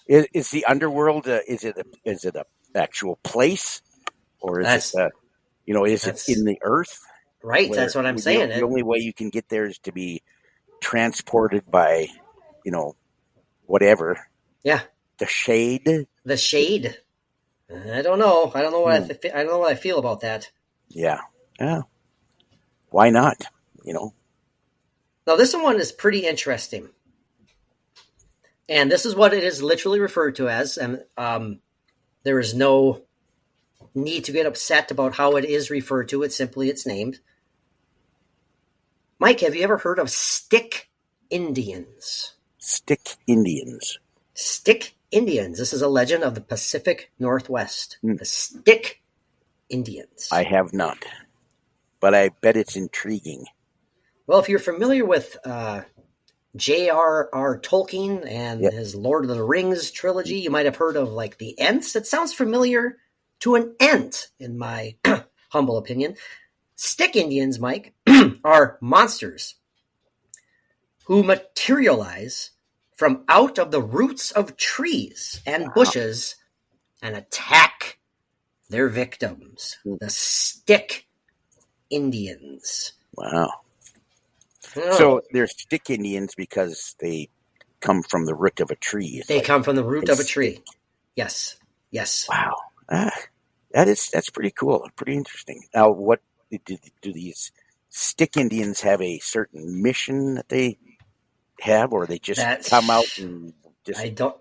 Is the underworld? Is it a actual place, or is it in the earth? Right. That's what I'm saying. The only way you can get there is to be transported by, whatever. Yeah. The shade. The shade. I don't know. I don't know what I don't know what I feel about that. Yeah. Yeah. Why not? Now, this one is pretty interesting. And this is what it is literally referred to as. And there is no need to get upset about how it is referred to. It's named. Mike, have you ever heard of stick Indians? Stick Indians. Stick Indians. This is a legend of the Pacific Northwest. The stick Indians. I have not. But I bet it's intriguing. Well, if you're familiar with J.R.R. Tolkien and his Lord of the Rings trilogy, you might have heard of like the Ents. It sounds familiar to an Ent, in my humble opinion. Stick Indians, Mike, are monsters who materialize from out of the roots of trees and bushes and attack their victims, the Stick Indians. Wow. Oh. So they're Stick Indians because they come from the root of a tree. They come from the root of a tree. Yes. Wow. That's pretty cool. Pretty interesting. Now, what do these Stick Indians have a certain mission that they have, or they just come out and just? I don't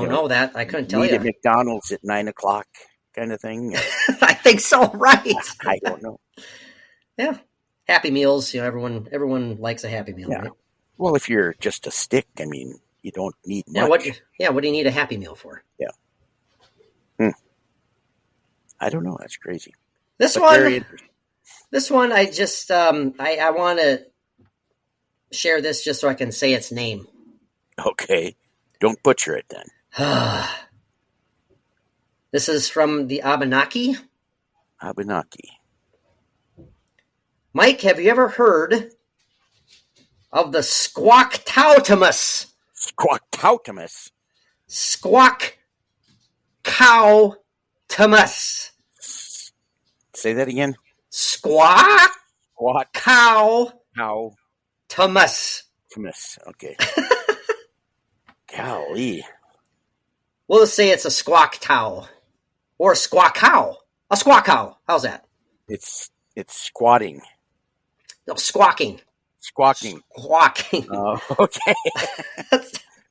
know that. I couldn't tell meet you. at McDonald's at 9:00 kind of thing. I think so. Right. I don't know. Yeah. Happy Meals. Everyone likes a Happy Meal. Yeah. Right? Well, if you're just a stick, I mean, you don't need much. What do you need a Happy Meal for? Yeah. I don't know. That's crazy. This one, I just I want to share this just so I can say its name. Okay. Don't butcher it then. This is from the Abenaki. Abenaki. Mike, have you ever heard of the Squawktautomus? Squawktautomus? Squawktautomus. Say that again. Squawk. What? Cow. Thomas. Okay. Golly. We'll just say it's a squawk cow. Or a squawk cow. A squawk cow. How's that? It's squatting. No, squawking. Squawking. Oh, okay.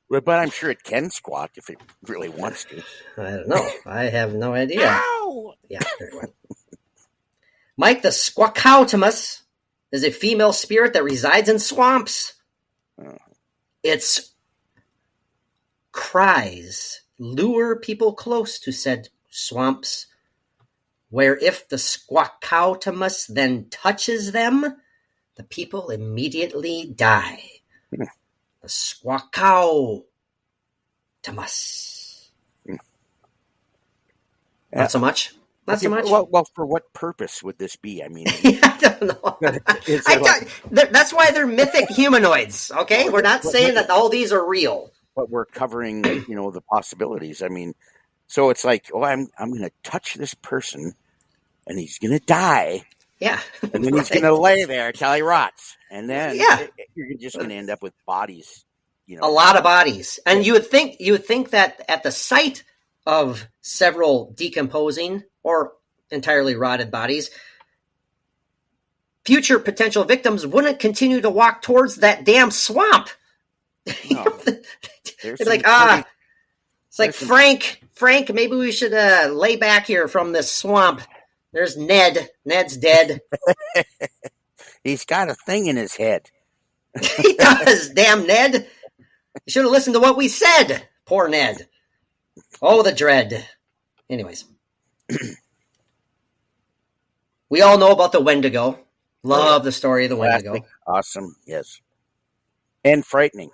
But I'm sure it can squawk if it really wants to. I don't know. I have no idea. Ow! Yeah, very well. Mike, the Squawktautomus is a female spirit that resides in swamps. Its cries lure people close to said swamps, where if the Squawktautomus then touches them, the people immediately die. The Squawktautomus. Not so much? Not so much? Well, for what purpose would this be? I mean, I don't know. That's why they're mythic humanoids, okay? We're not saying that all these are real. But we're covering, the possibilities. I mean, so it's like, I'm going to touch this person, and he's going to die. Yeah. And then he's going to lay there until he rots. And then you're just going to end up with bodies. A lot of bodies. And you would think that at the sight of several decomposing or entirely rotted bodies, future potential victims wouldn't continue to walk towards that damn swamp. No. It's like, Frank, maybe we should lay back here from this swamp. There's Ned. Ned's dead. He's got a thing in his head. He does, damn Ned. You should have listened to what we said. Poor Ned. Oh, the dread. Anyways. We all know about the Wendigo. Love the story of the Wendigo. Awesome, yes. And frightening.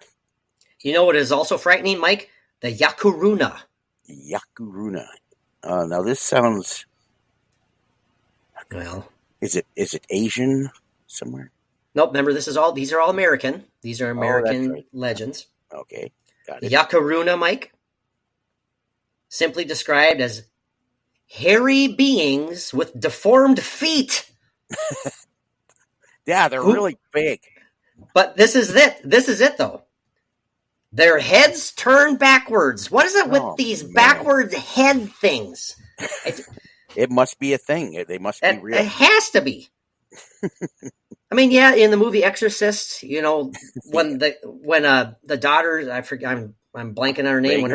You know what is also frightening, Mike? The Yakuruna. Yakuruna. Now this sounds... Well... Is it Asian somewhere? Nope, remember, these are all American. These are American legends. Okay, got The it. Yakuruna, Mike, simply described as hairy beings with deformed feet. Yeah, they're really big. But this is it, though. Their heads turn backwards. What is it with these backwards head things? It must be a thing. They must be real. It has to be. I mean, yeah, in the movie Exorcist, when the daughter, I forget, I'm blanking on her name.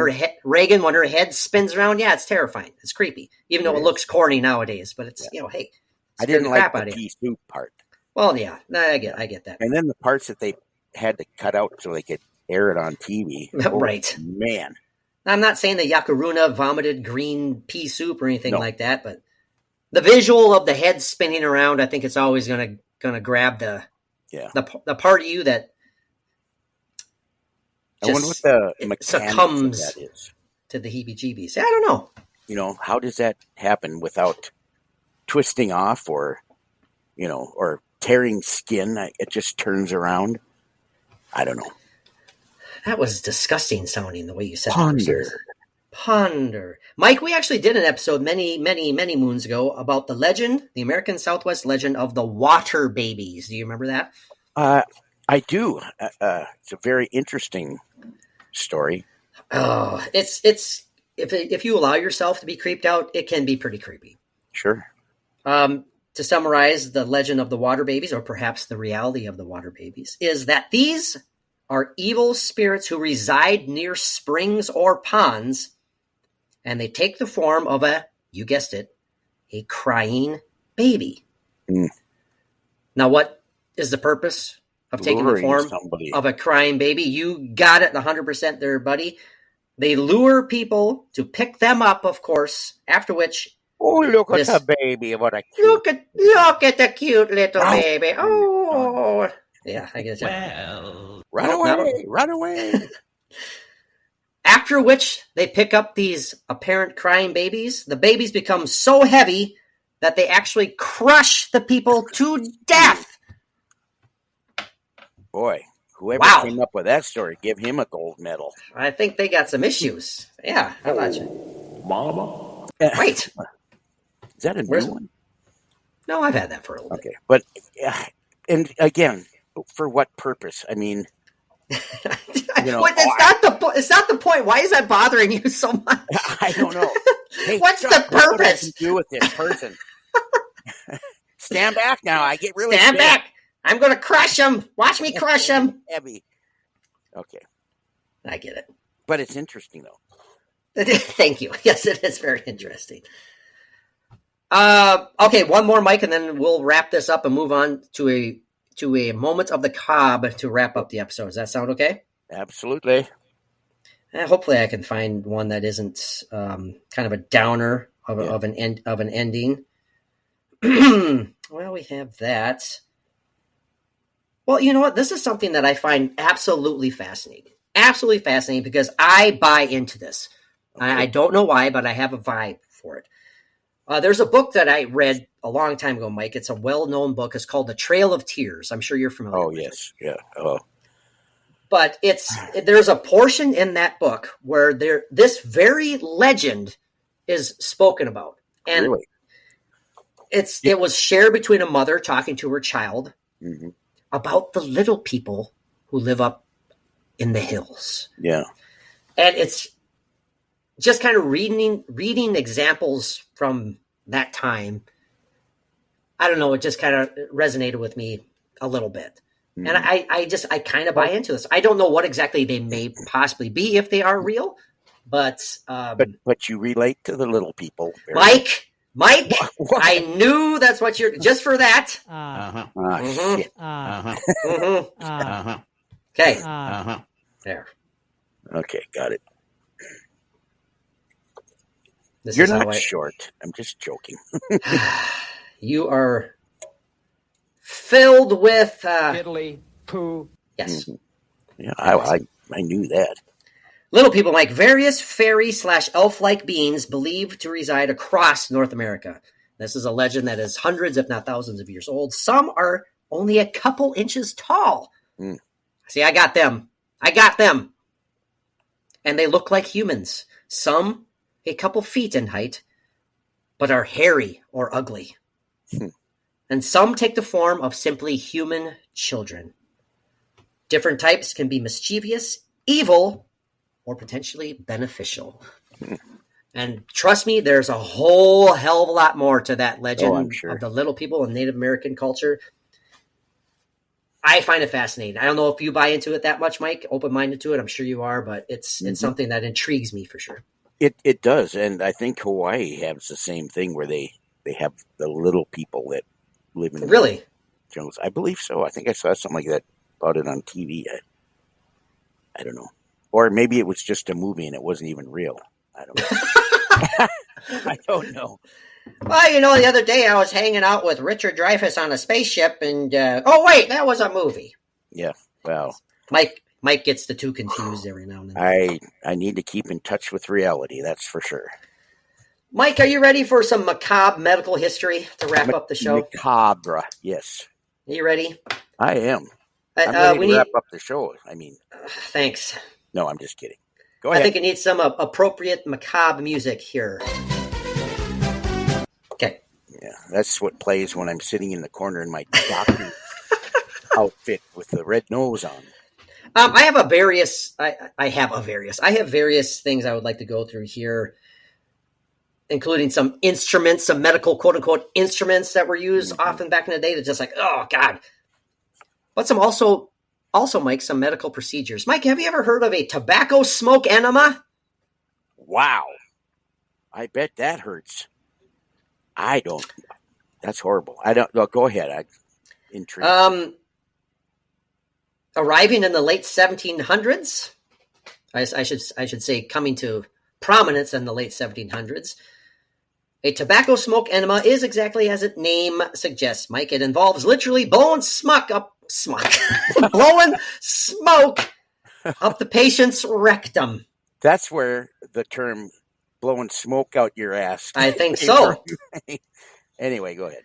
Reagan. When her head spins around, yeah, it's terrifying. It's creepy, even though it looks corny nowadays. But it's hey, I didn't like the pea soup part. Well, yeah, I get that. And then the parts that they had to cut out so they could air it on TV. Right, man. I'm not saying that Yakuruna vomited green pea soup or anything like that, but the visual of the head spinning around, I think it's always gonna grab the Yeah. The part of you that I wonder what the mechanics succumbs of that is. to the heebie-jeebies. I don't know. You know, how does that happen without twisting off or, you know, or tearing skin? It just turns around. I don't know. That was disgusting sounding the way you said Ponder. that. Ponder. Mike, we actually did an episode many moons ago about the legend, the American Southwest legend of the water babies. Do you remember that? I do. It's a very interesting story. Oh, it's if you allow yourself to be creeped out, it can be pretty creepy. Sure. To summarize the legend of the water babies, or perhaps the reality of the water babies, is that these are evil spirits who reside near springs or ponds, and they take the form of you guessed it, a crying baby. Mm. Now, what is the purpose of taking the form of a crying baby? You got it 100% there, buddy. They lure people to pick them up, of course, after which... Oh, look at the baby. What a cute... Look at the cute little baby. Oh. Yeah, I guess. Well, run away. After which they pick up these apparent crying babies. The babies become so heavy that they actually crush the people to death. Boy, whoever came up with that story, give him a gold medal. I think they got some issues. Yeah, how about you? Mama? Wait. Is that a new one? No, I've had that for a little bit. Okay, but, and again, for what purpose? I mean, you know, it's not the point. Why is that bothering you so much? I don't know. Hey, what's the purpose? What I can do with this person? Stand back now. I get really Stand back. I'm going to crush him. Watch me crush him. Heavy. Okay. I get it. But it's interesting, though. Thank you. Yes, it is very interesting. Okay, one more, Mike, and then we'll wrap this up and move on to a moment of the macabre to wrap up the episode. Does that sound okay? Absolutely. Hopefully, I can find one that isn't kind of a downer of an ending. Well, we have that. Well, you know what? This is something that I find absolutely fascinating. Absolutely fascinating because I buy into this. Okay. I don't know why, but I have a vibe for it. There's a book that I read a long time ago, Mike. It's a well-known book. It's called The Trail of Tears. I'm sure you're familiar with it. Oh, yes. Yeah. Oh. But there's a portion in that book where this very legend is spoken about. And really? It was shared between a mother talking to her child about the little people who live up in the hills. Yeah. And it's just kind of reading examples from that time. I don't know. It just kind of resonated with me a little bit. And I kind of buy into this. I don't know what exactly they may possibly be if they are real, but you relate to the little people. Mike, what? I knew that's what you're just for that. Shit. Okay. There. Okay, got it. This You're not short. I'm just joking. You are filled with Italy, poo. Yes. Yeah, I knew that. Little people like various fairy/elf-like beings believed to reside across North America. This is a legend that is hundreds, if not thousands of years old. Some are only a couple inches tall. See, I got them. And they look like humans. Some a couple feet in height, but are hairy or ugly. And some take the form of simply human children. Different types can be mischievous, evil, or potentially beneficial. And trust me, there's a whole hell of a lot more to that legend of the little people in Native American culture. I find it fascinating. I don't know if you buy into it that much, Mike, open-minded to it. I'm sure you are, but it's something that intrigues me for sure. It does, and I think Hawaii has the same thing where they have the little people that live in the jungles. I believe so. I think I saw something like that about it on TV. I don't know. Or maybe it was just a movie and it wasn't even real. I don't know. I don't know. Well, the other day I was hanging out with Richard Dreyfuss on a spaceship, and oh wait, that was a movie. Yeah, well, Mike gets the two confused every now and then. I need to keep in touch with reality. That's for sure. Mike, are you ready for some macabre medical history to wrap up the show? Macabre, yes. Are you ready? I am. I'm ready to wrap up the show. I mean, thanks. No, I'm just kidding. Go ahead. I think it needs some appropriate macabre music here. Okay. Yeah, that's what plays when I'm sitting in the corner in my doctor outfit with the red nose on. I have various things I would like to go through here, including some instruments, some medical quote unquote instruments that were used often back in the day. That's just like, oh God. But some also, Mike, some medical procedures. Mike, have you ever heard of a tobacco smoke enema? Wow. I bet that hurts. I don't. That's horrible. I don't. Well, go ahead. I'm intrigued. Arriving in the late 1700s, I should say coming to prominence in the late 1700s, a tobacco smoke enema is exactly as its name suggests, Mike. It involves literally blowing smoke up the patient's rectum. That's where the term blowing smoke out your ass. I think so. Anyway, go ahead.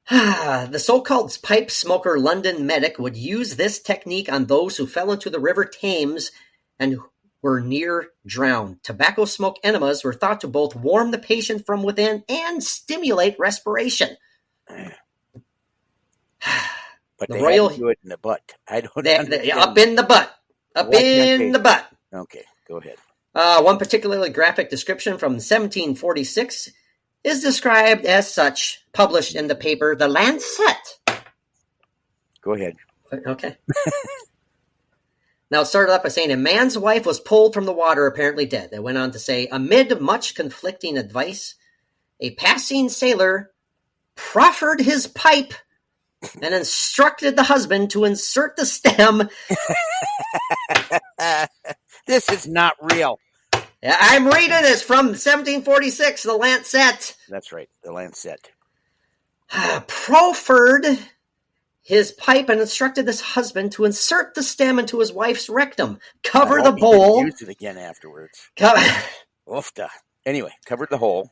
The so-called pipe smoker London medic would use this technique on those who fell into the River Thames and were near drowned. Tobacco smoke enemas were thought to both warm the patient from within and stimulate respiration. But they had to do it in the butt. I don't understand. Up in the butt. Up in the butt. Okay, go ahead. One particularly graphic description from 1746 is described as such, published in the paper The Lancet. Go ahead. Okay. Now, it started off by saying a man's wife was pulled from the water, apparently dead. It went on to say, amid much conflicting advice, a passing sailor proffered his pipe and instructed the husband to insert the stem. This is not real. I'm reading this from 1746, The Lancet. That's right, The Lancet. Proffered his pipe and instructed this husband to insert the stem into his wife's rectum. Cover the bowl. Use it again afterwards. Oofta. Anyway, covered the hole.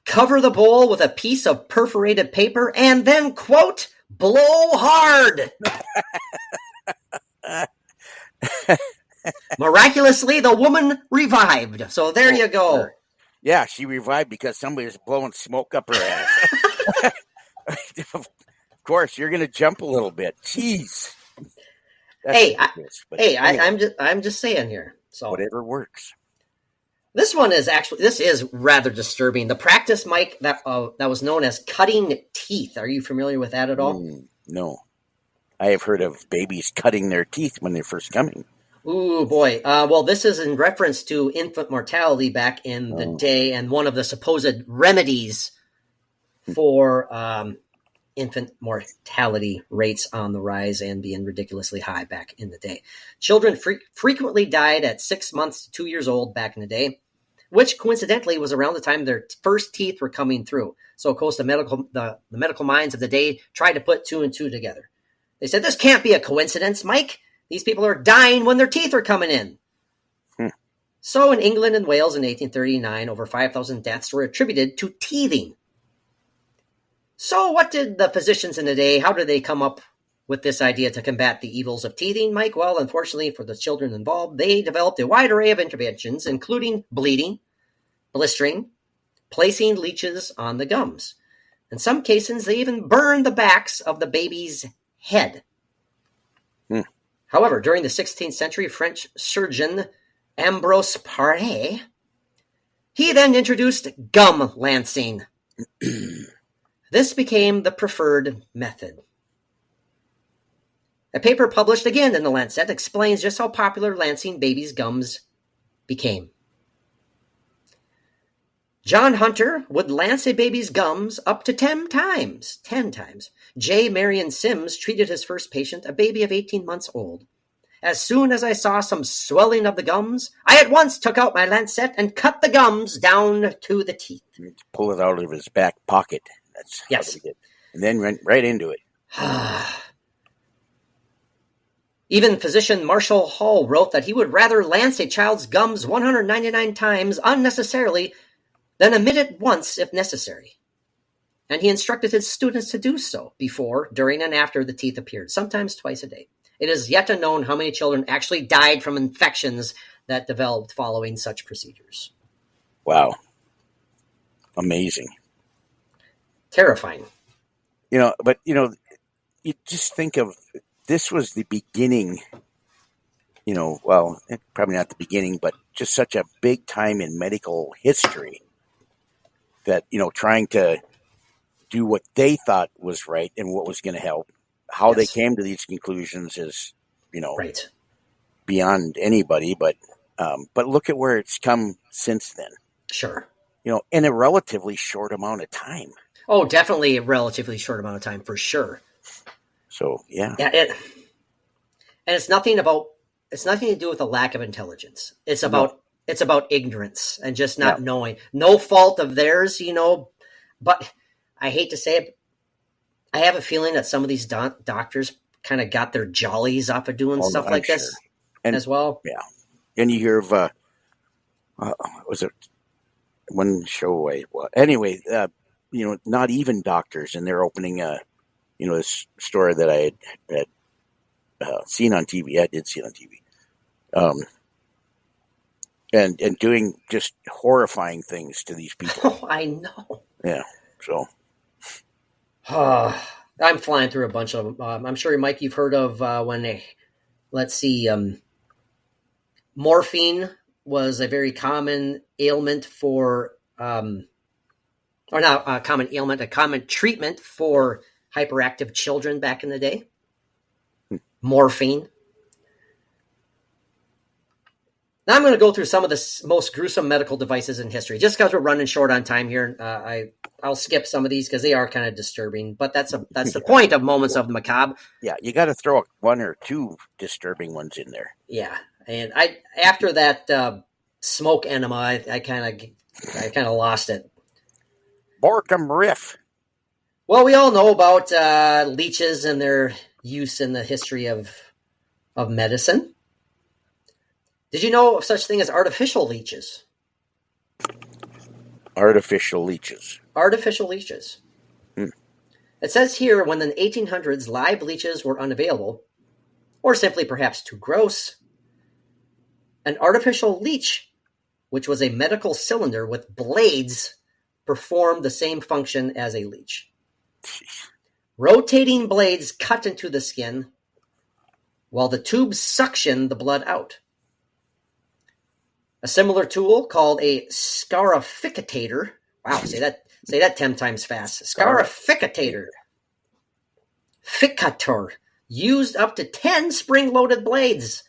Cover the bowl with a piece of perforated paper and then, quote, blow hard. Miraculously, the woman revived. So there you go. Yeah, she revived because somebody was blowing smoke up her ass. Of course, you're going to jump a little bit. Jeez. I'm just saying here. So whatever works. This is rather disturbing. The practice, Mike, that was known as cutting teeth. Are you familiar with that at all? No. I have heard of babies cutting their teeth when they're first coming. Ooh, boy. Well, this is in reference to infant mortality back in the day, and one of the supposed remedies for infant mortality rates on the rise and being ridiculously high back in the day. Children frequently died at 6 months to 2 years old back in the day, which coincidentally was around the time their first teeth were coming through. So, of course, the medical minds of the day tried to put two and two together. They said, this can't be a coincidence, Mike. These people are dying when their teeth are coming in. So in England and Wales in 1839, over 5,000 deaths were attributed to teething. So what did the physicians in the day, how did they come up with this idea to combat the evils of teething, Mike? Well, unfortunately for the children involved, they developed a wide array of interventions, including bleeding, blistering, placing leeches on the gums. In some cases, they even burned the backs of the baby's head. However, during the 16th century, French surgeon Ambroise Paré, he then introduced gum lancing. This became the preferred method. A paper published again in the Lancet explains just how popular lancing babies' gums became. John Hunter would lance a baby's gums up to 10 times. J. Marion Sims treated his first patient, a baby of 18 months old. As soon as I saw some swelling of the gums, I at once took out my lancet and cut the gums down to the teeth. Pull it out of his back pocket. That's how Yes. he did. And then went right into it. Even physician Marshall Hall wrote that he would rather lance a child's gums 199 times unnecessarily than omit it once if necessary. And he instructed his students to do so before, during, and after the teeth appeared, sometimes twice a day. It is yet unknown how many children actually died from infections that developed following such procedures. Wow. Amazing. Terrifying. But you just think of, this was the beginning, well, probably not the beginning, but just such a big time in medical history that, trying to do what they thought was right and what was going to help. How they came to these conclusions is, Right. beyond anybody. But look at where it's come since then. Sure. In a relatively short amount of time. Oh, definitely a relatively short amount of time, for sure. So, yeah. Yeah, and it's nothing to do with a lack of intelligence. It's about ignorance and just not knowing. No fault of theirs, but I hate to say it, I have a feeling that some of these doctors kind of got their jollies off of doing stuff like this as well. Yeah. And you hear of, was it one show away? Well, anyway, not even doctors, and they're opening this story that I had seen on TV. I did see it on TV. And doing just horrifying things to these people. Oh, I know. Yeah. So. I'm flying through a bunch of them. I'm sure, Mike, you've heard of morphine was a very common ailment for, or not a common ailment, a common treatment for hyperactive children back in the day. Morphine. Now I'm going to go through some of the most gruesome medical devices in history, just because we're running short on time here. I'll skip some of these because they are kind of disturbing, but that's the point of Moments of the Macabre. Yeah, you got to throw one or two disturbing ones in there. Yeah, and after that smoke enema, I kind of lost it. Borkum Riff. Well, we all know about leeches and their use in the history of medicine. Did you know of such thing as artificial leeches? Artificial leeches. Artificial leeches. It says here, when in the 1800s, live leeches were unavailable, or simply perhaps too gross, an artificial leech, which was a medical cylinder with blades, performed the same function as a leech. Rotating blades cut into the skin, while the tubes suction the blood out. A similar tool called a scarificator. Wow, say that 10 times fast. Scarificator. Ficator. Used up to 10 spring-loaded blades.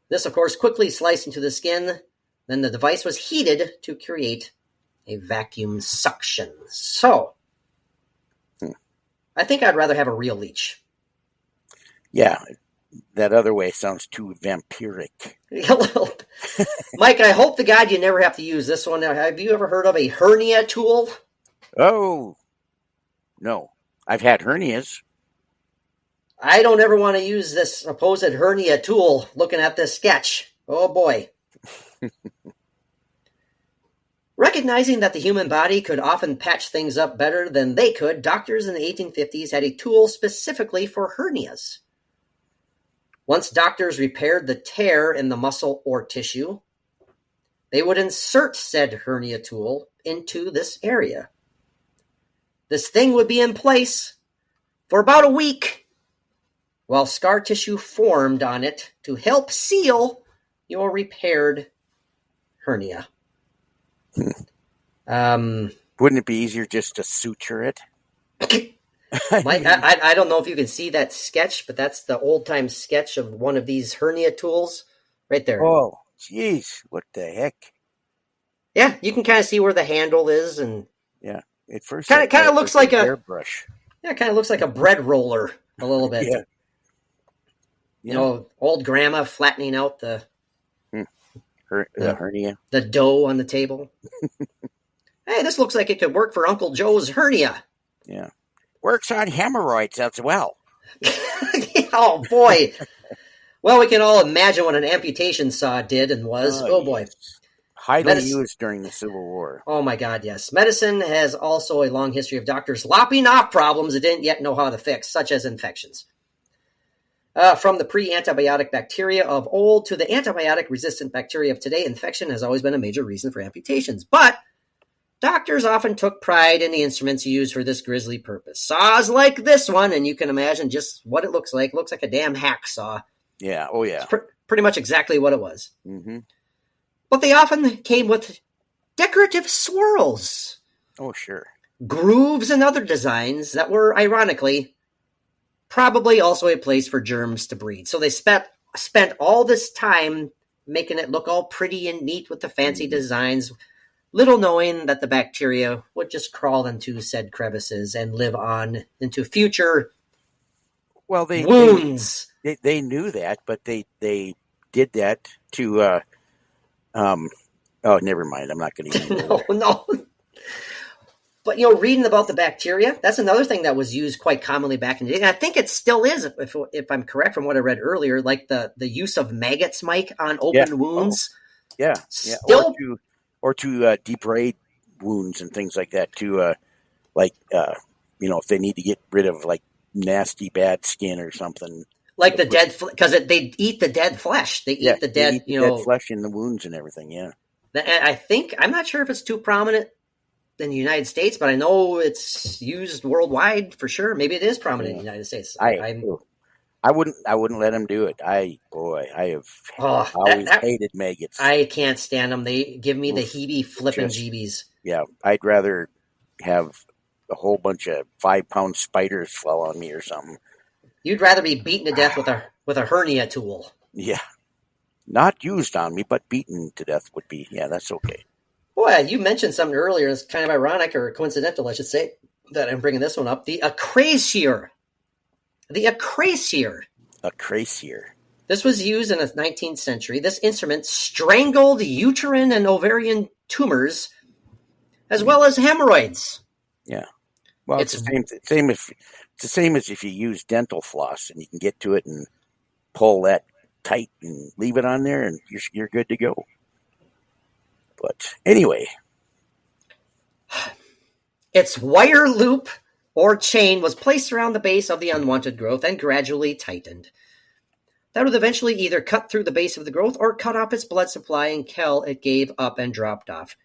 This, of course, quickly sliced into the skin. Then the device was heated to create a vacuum suction. So, I think I'd rather have a real leech. Yeah, that other way sounds too vampiric. Mike, I hope to God you never have to use this one. Now, have you ever heard of a hernia tool? Oh, no. I've had hernias. I don't ever want to use this supposed hernia tool looking at this sketch. Oh, boy. Recognizing that the human body could often patch things up better than they could, doctors in the 1850s had a tool specifically for hernias. Once doctors repaired the tear in the muscle or tissue, they would insert said hernia tool into this area. This thing would be in place for about a week while scar tissue formed on it to help seal your repaired hernia. Wouldn't it be easier just to suture it? Mike, I don't know if you can see that sketch, but that's the old-time sketch of one of these hernia tools right there. Oh, jeez, what the heck? Yeah, you can kind of see where the handle is, and yeah, at first kind of looks like a hairbrush. Yeah, it kind of looks like a bread roller a little bit. You know, old grandma flattening out the hernia. The dough on the table. Hey, this looks like it could work for Uncle Joe's hernia. Yeah. Works on hemorrhoids as well. Oh, boy. Well, we can all imagine what an amputation saw did and was. Oh boy. Yes. Highly used during the Civil War. Oh, my God, yes. Medicine has also a long history of doctors lopping off problems they didn't yet know how to fix, such as infections. From the pre-antibiotic bacteria of old to the antibiotic-resistant bacteria of today, infection has always been a major reason for amputations. But doctors often took pride in the instruments used for this grisly purpose. Saws like this one, and you can imagine just what it looks like. It looks like a damn hacksaw. Yeah, oh yeah. It's pretty much exactly what it was. Mm-hmm. But they often came with decorative swirls, Oh, sure. grooves, and other designs that were, ironically, probably also a place for germs to breed. So they spent all this time making it look all pretty and neat with the fancy designs, little knowing that the bacteria would just crawl into said crevices and live on into future wounds. They knew that, but they did that to oh, never mind. I'm not going to. No. But, you know, reading about the bacteria, that's another thing that was used quite commonly back in the day. And I think it still is, if I'm correct from what I read earlier, like the use of maggots, Mike, on open wounds. Oh. Yeah. Still, or to debride wounds and things like that. To if they need to get rid of like nasty bad skin or something. Like the dead, because they eat the dead flesh. They eat the dead, dead flesh in the wounds and everything. Yeah. I think, I'm not sure if it's too prominent in the United States, but I know it's used worldwide for sure. Maybe it is prominent in the United States. I wouldn't let them do it. I have always hated maggots. I can't stand them. They give me the heebie flipping jeebies. Yeah, I'd rather have a whole bunch of 5-pound spiders fall on me or something. You'd rather be beaten to death with a hernia tool. Yeah. Not used on me, but beaten to death would be, that's okay. Boy, you mentioned something earlier. It's kind of ironic or coincidental, I should say, that I'm bringing this one up. The acracier. The acracier. Acracier. This was used in the 19th century. This instrument strangled uterine and ovarian tumors, as well as hemorrhoids. Yeah. Well, it's the same as if you use dental floss and you can get to it and pull that tight and leave it on there and you're good to go. But anyway, its wire loop or chain was placed around the base of the unwanted growth and gradually tightened. That would eventually either cut through the base of the growth or cut off its blood supply until it gave up and dropped off.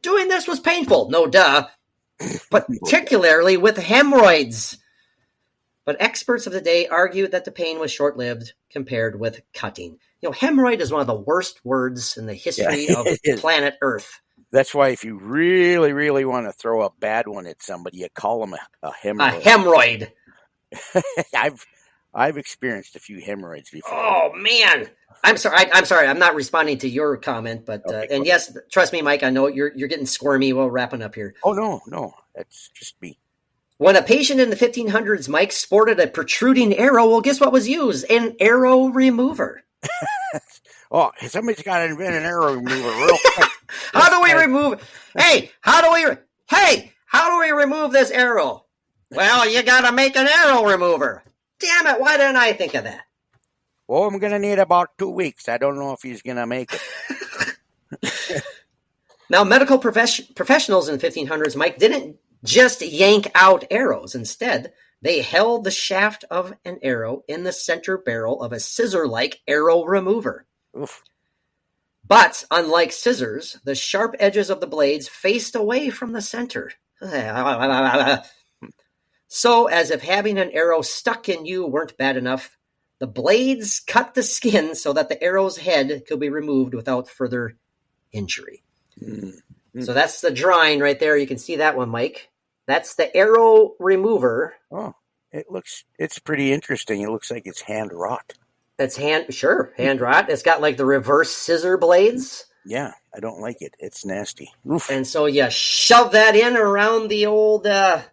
Doing this was painful, no duh, particularly with hemorrhoids. But experts of the day argued that the pain was short-lived compared with cutting. You know, hemorrhoid is one of the worst words in the history of planet Earth. That's why if you really, really want to throw a bad one at somebody, you call them a hemorrhoid. A hemorrhoid. I've experienced a few hemorrhoids before. Oh, man. I'm sorry. I'm not responding to your comment, but okay, and yes, trust me, Mike, I know you're getting squirmy while wrapping up here. Oh, no. That's just me. When a patient in the 1500s, Mike, sported a protruding arrow, well, guess what was used? An arrow remover. Oh, somebody's got to invent an arrow remover real quick. How do we remove this arrow? Well, you got to make an arrow remover. Damn it, why didn't I think of that? Well, I'm going to need about 2 weeks. I don't know if he's going to make it. Now, medical professionals in the 1500s, Mike, didn't just yank out arrows. Instead, they held the shaft of an arrow in the center barrel of a scissor-like arrow remover. Oof. But, unlike scissors, the sharp edges of the blades faced away from the center. So, as if having an arrow stuck in you weren't bad enough, the blades cut the skin so that the arrow's head could be removed without further injury. Mm-hmm. So that's the drawing right there. You can see that one, Mike. That's the arrow remover. Oh, it's pretty interesting. It looks like it's hand wrought. That's hand wrought. It's got like the reverse scissor blades. Yeah, I don't like it. It's nasty. Oof. And so you shove that in around the old arrow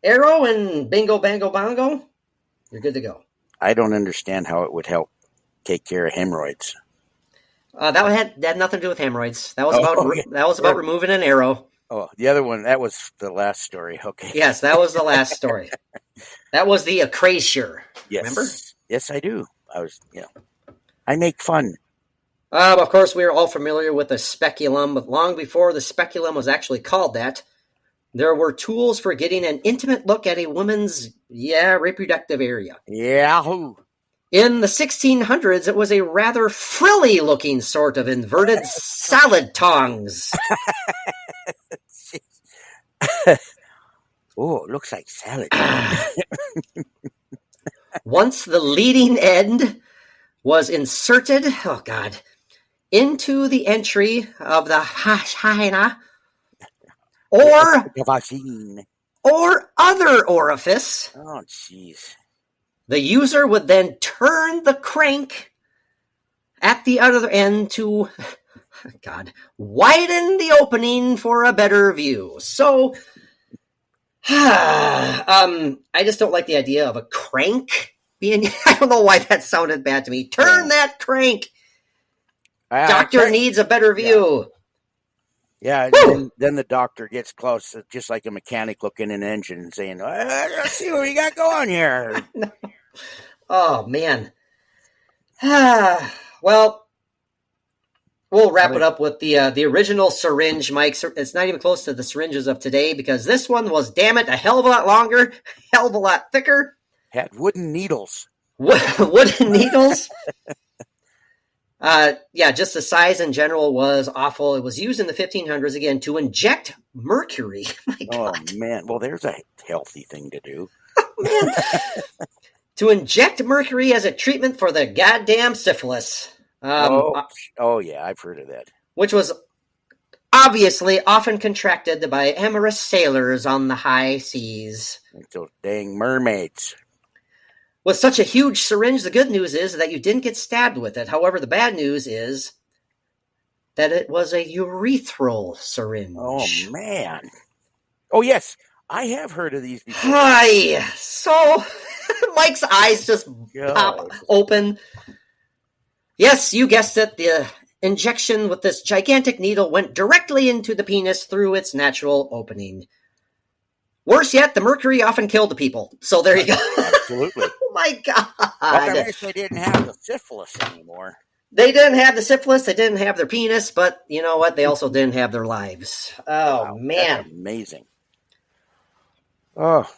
and bingo, bango, bongo. You're good to go. I don't understand how it would help take care of hemorrhoids. That had nothing to do with hemorrhoids. That was about removing an arrow. Oh, the other one, that was the last story. Okay. Yes, that was the last story. That was the Acrasure. Yes. Remember? Yes, I do. I make fun. Of course, we are all familiar with the speculum, but long before the speculum was actually called that, there were tools for getting an intimate look at a woman's, reproductive area. Yahoo! In the 1600s, it was a rather frilly-looking sort of inverted salad tongs. Oh, it looks like salad. Once the leading end was inserted, into the entry of the vagina or other orifice, oh, jeez. the user would then turn the crank at the other end to, widen the opening for a better view. So, I just don't like the idea of a crank being, I don't know why that sounded bad to me. Turn that crank. Doctor needs a better view. Yeah, and then the doctor gets close, just like a mechanic looking in an engine and saying, let's see what we got going here. No. Oh, man. Well, we'll wrap it up with the original syringe, Mike. It's not even close to the syringes of today because this one was, damn it, a hell of a lot longer, hell of a lot thicker. Had wooden needles. Wooden needles? Just the size in general was awful. It was used in the 1500s, again, to inject mercury. My God. Oh, man. Well, there's a healthy thing to do. Man. To inject mercury as a treatment for the goddamn syphilis. Yeah, I've heard of that. Which was obviously often contracted by amorous sailors on the high seas. Like those dang mermaids. With such a huge syringe, the good news is that you didn't get stabbed with it. However, the bad news is that it was a urethral syringe. Oh, man. Oh, yes. I have heard of these before. Hi. So, Mike's eyes just pop open. Yes, you guessed it. The injection with this gigantic needle went directly into the penis through its natural opening. Worse yet, the mercury often killed the people. So there you go. Absolutely. Oh, my God. Well, I wish they didn't have the syphilis anymore. They didn't have the syphilis. They didn't have their penis. But you know what? They also didn't have their lives. Oh, wow, man. That's amazing. Oh.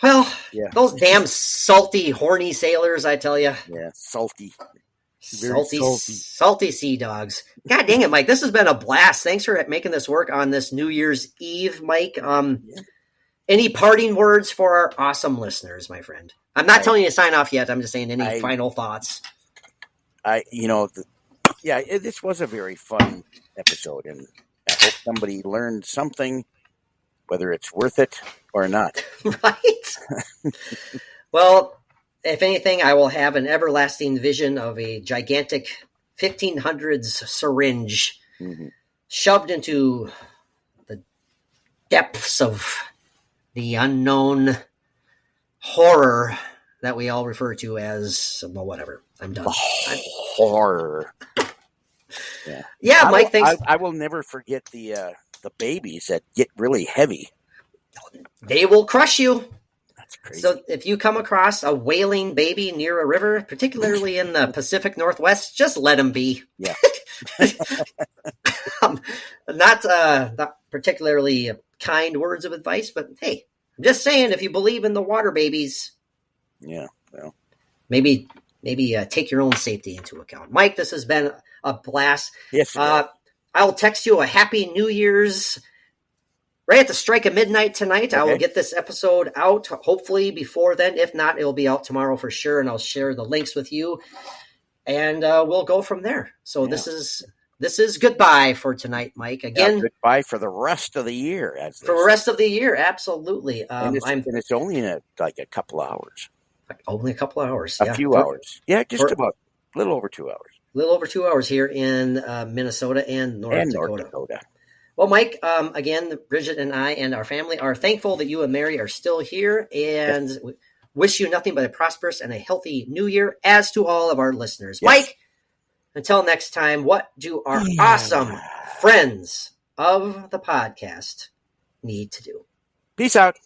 Well, those damn salty, horny sailors, I tell you. Yeah, salty. Salty sea dogs. God dang it, Mike. This has been a blast. Thanks for making this work on this New Year's Eve, Mike. Any parting words for our awesome listeners, my friend? I'm not telling you to sign off yet. I'm just saying any final thoughts. This was a very fun episode, and I hope somebody learned something, whether it's worth it or not. Right? Well, if anything, I will have an everlasting vision of a gigantic 1500s syringe shoved into the depths of the unknown horror that we all refer to as, well, whatever. I'm done. Horror. Yeah, Mike, thanks. I will never forget the babies that get really heavy. They will crush you. That's crazy. So if you come across a wailing baby near a river, particularly in the Pacific Northwest, just let them be. Yeah. Not particularly kind words of advice, but hey, I'm just saying, if you believe in the water babies, well, maybe take your own safety into account. Mike, this has been a blast. Yes. I'll text you a happy New Year's right at the strike of midnight tonight. Okay. I will get this episode out, hopefully before then. If not, it'll be out tomorrow for sure, and I'll share the links with you, and we'll go from there. So this is goodbye for tonight, Mike. Again, goodbye for the rest of the year. For the rest of the year, absolutely. And it's only in a couple hours. Only a couple hours. A few hours. Yeah, about a little over 2 hours. A little over 2 hours here in Minnesota and North Dakota. Well, Mike, again, Bridget and I and our family are thankful that you and Mary are still here, and wish you nothing but a prosperous and a healthy new year, as to all of our listeners. Yes. Mike, until next time, what do our awesome friends of the podcast need to do? Peace out.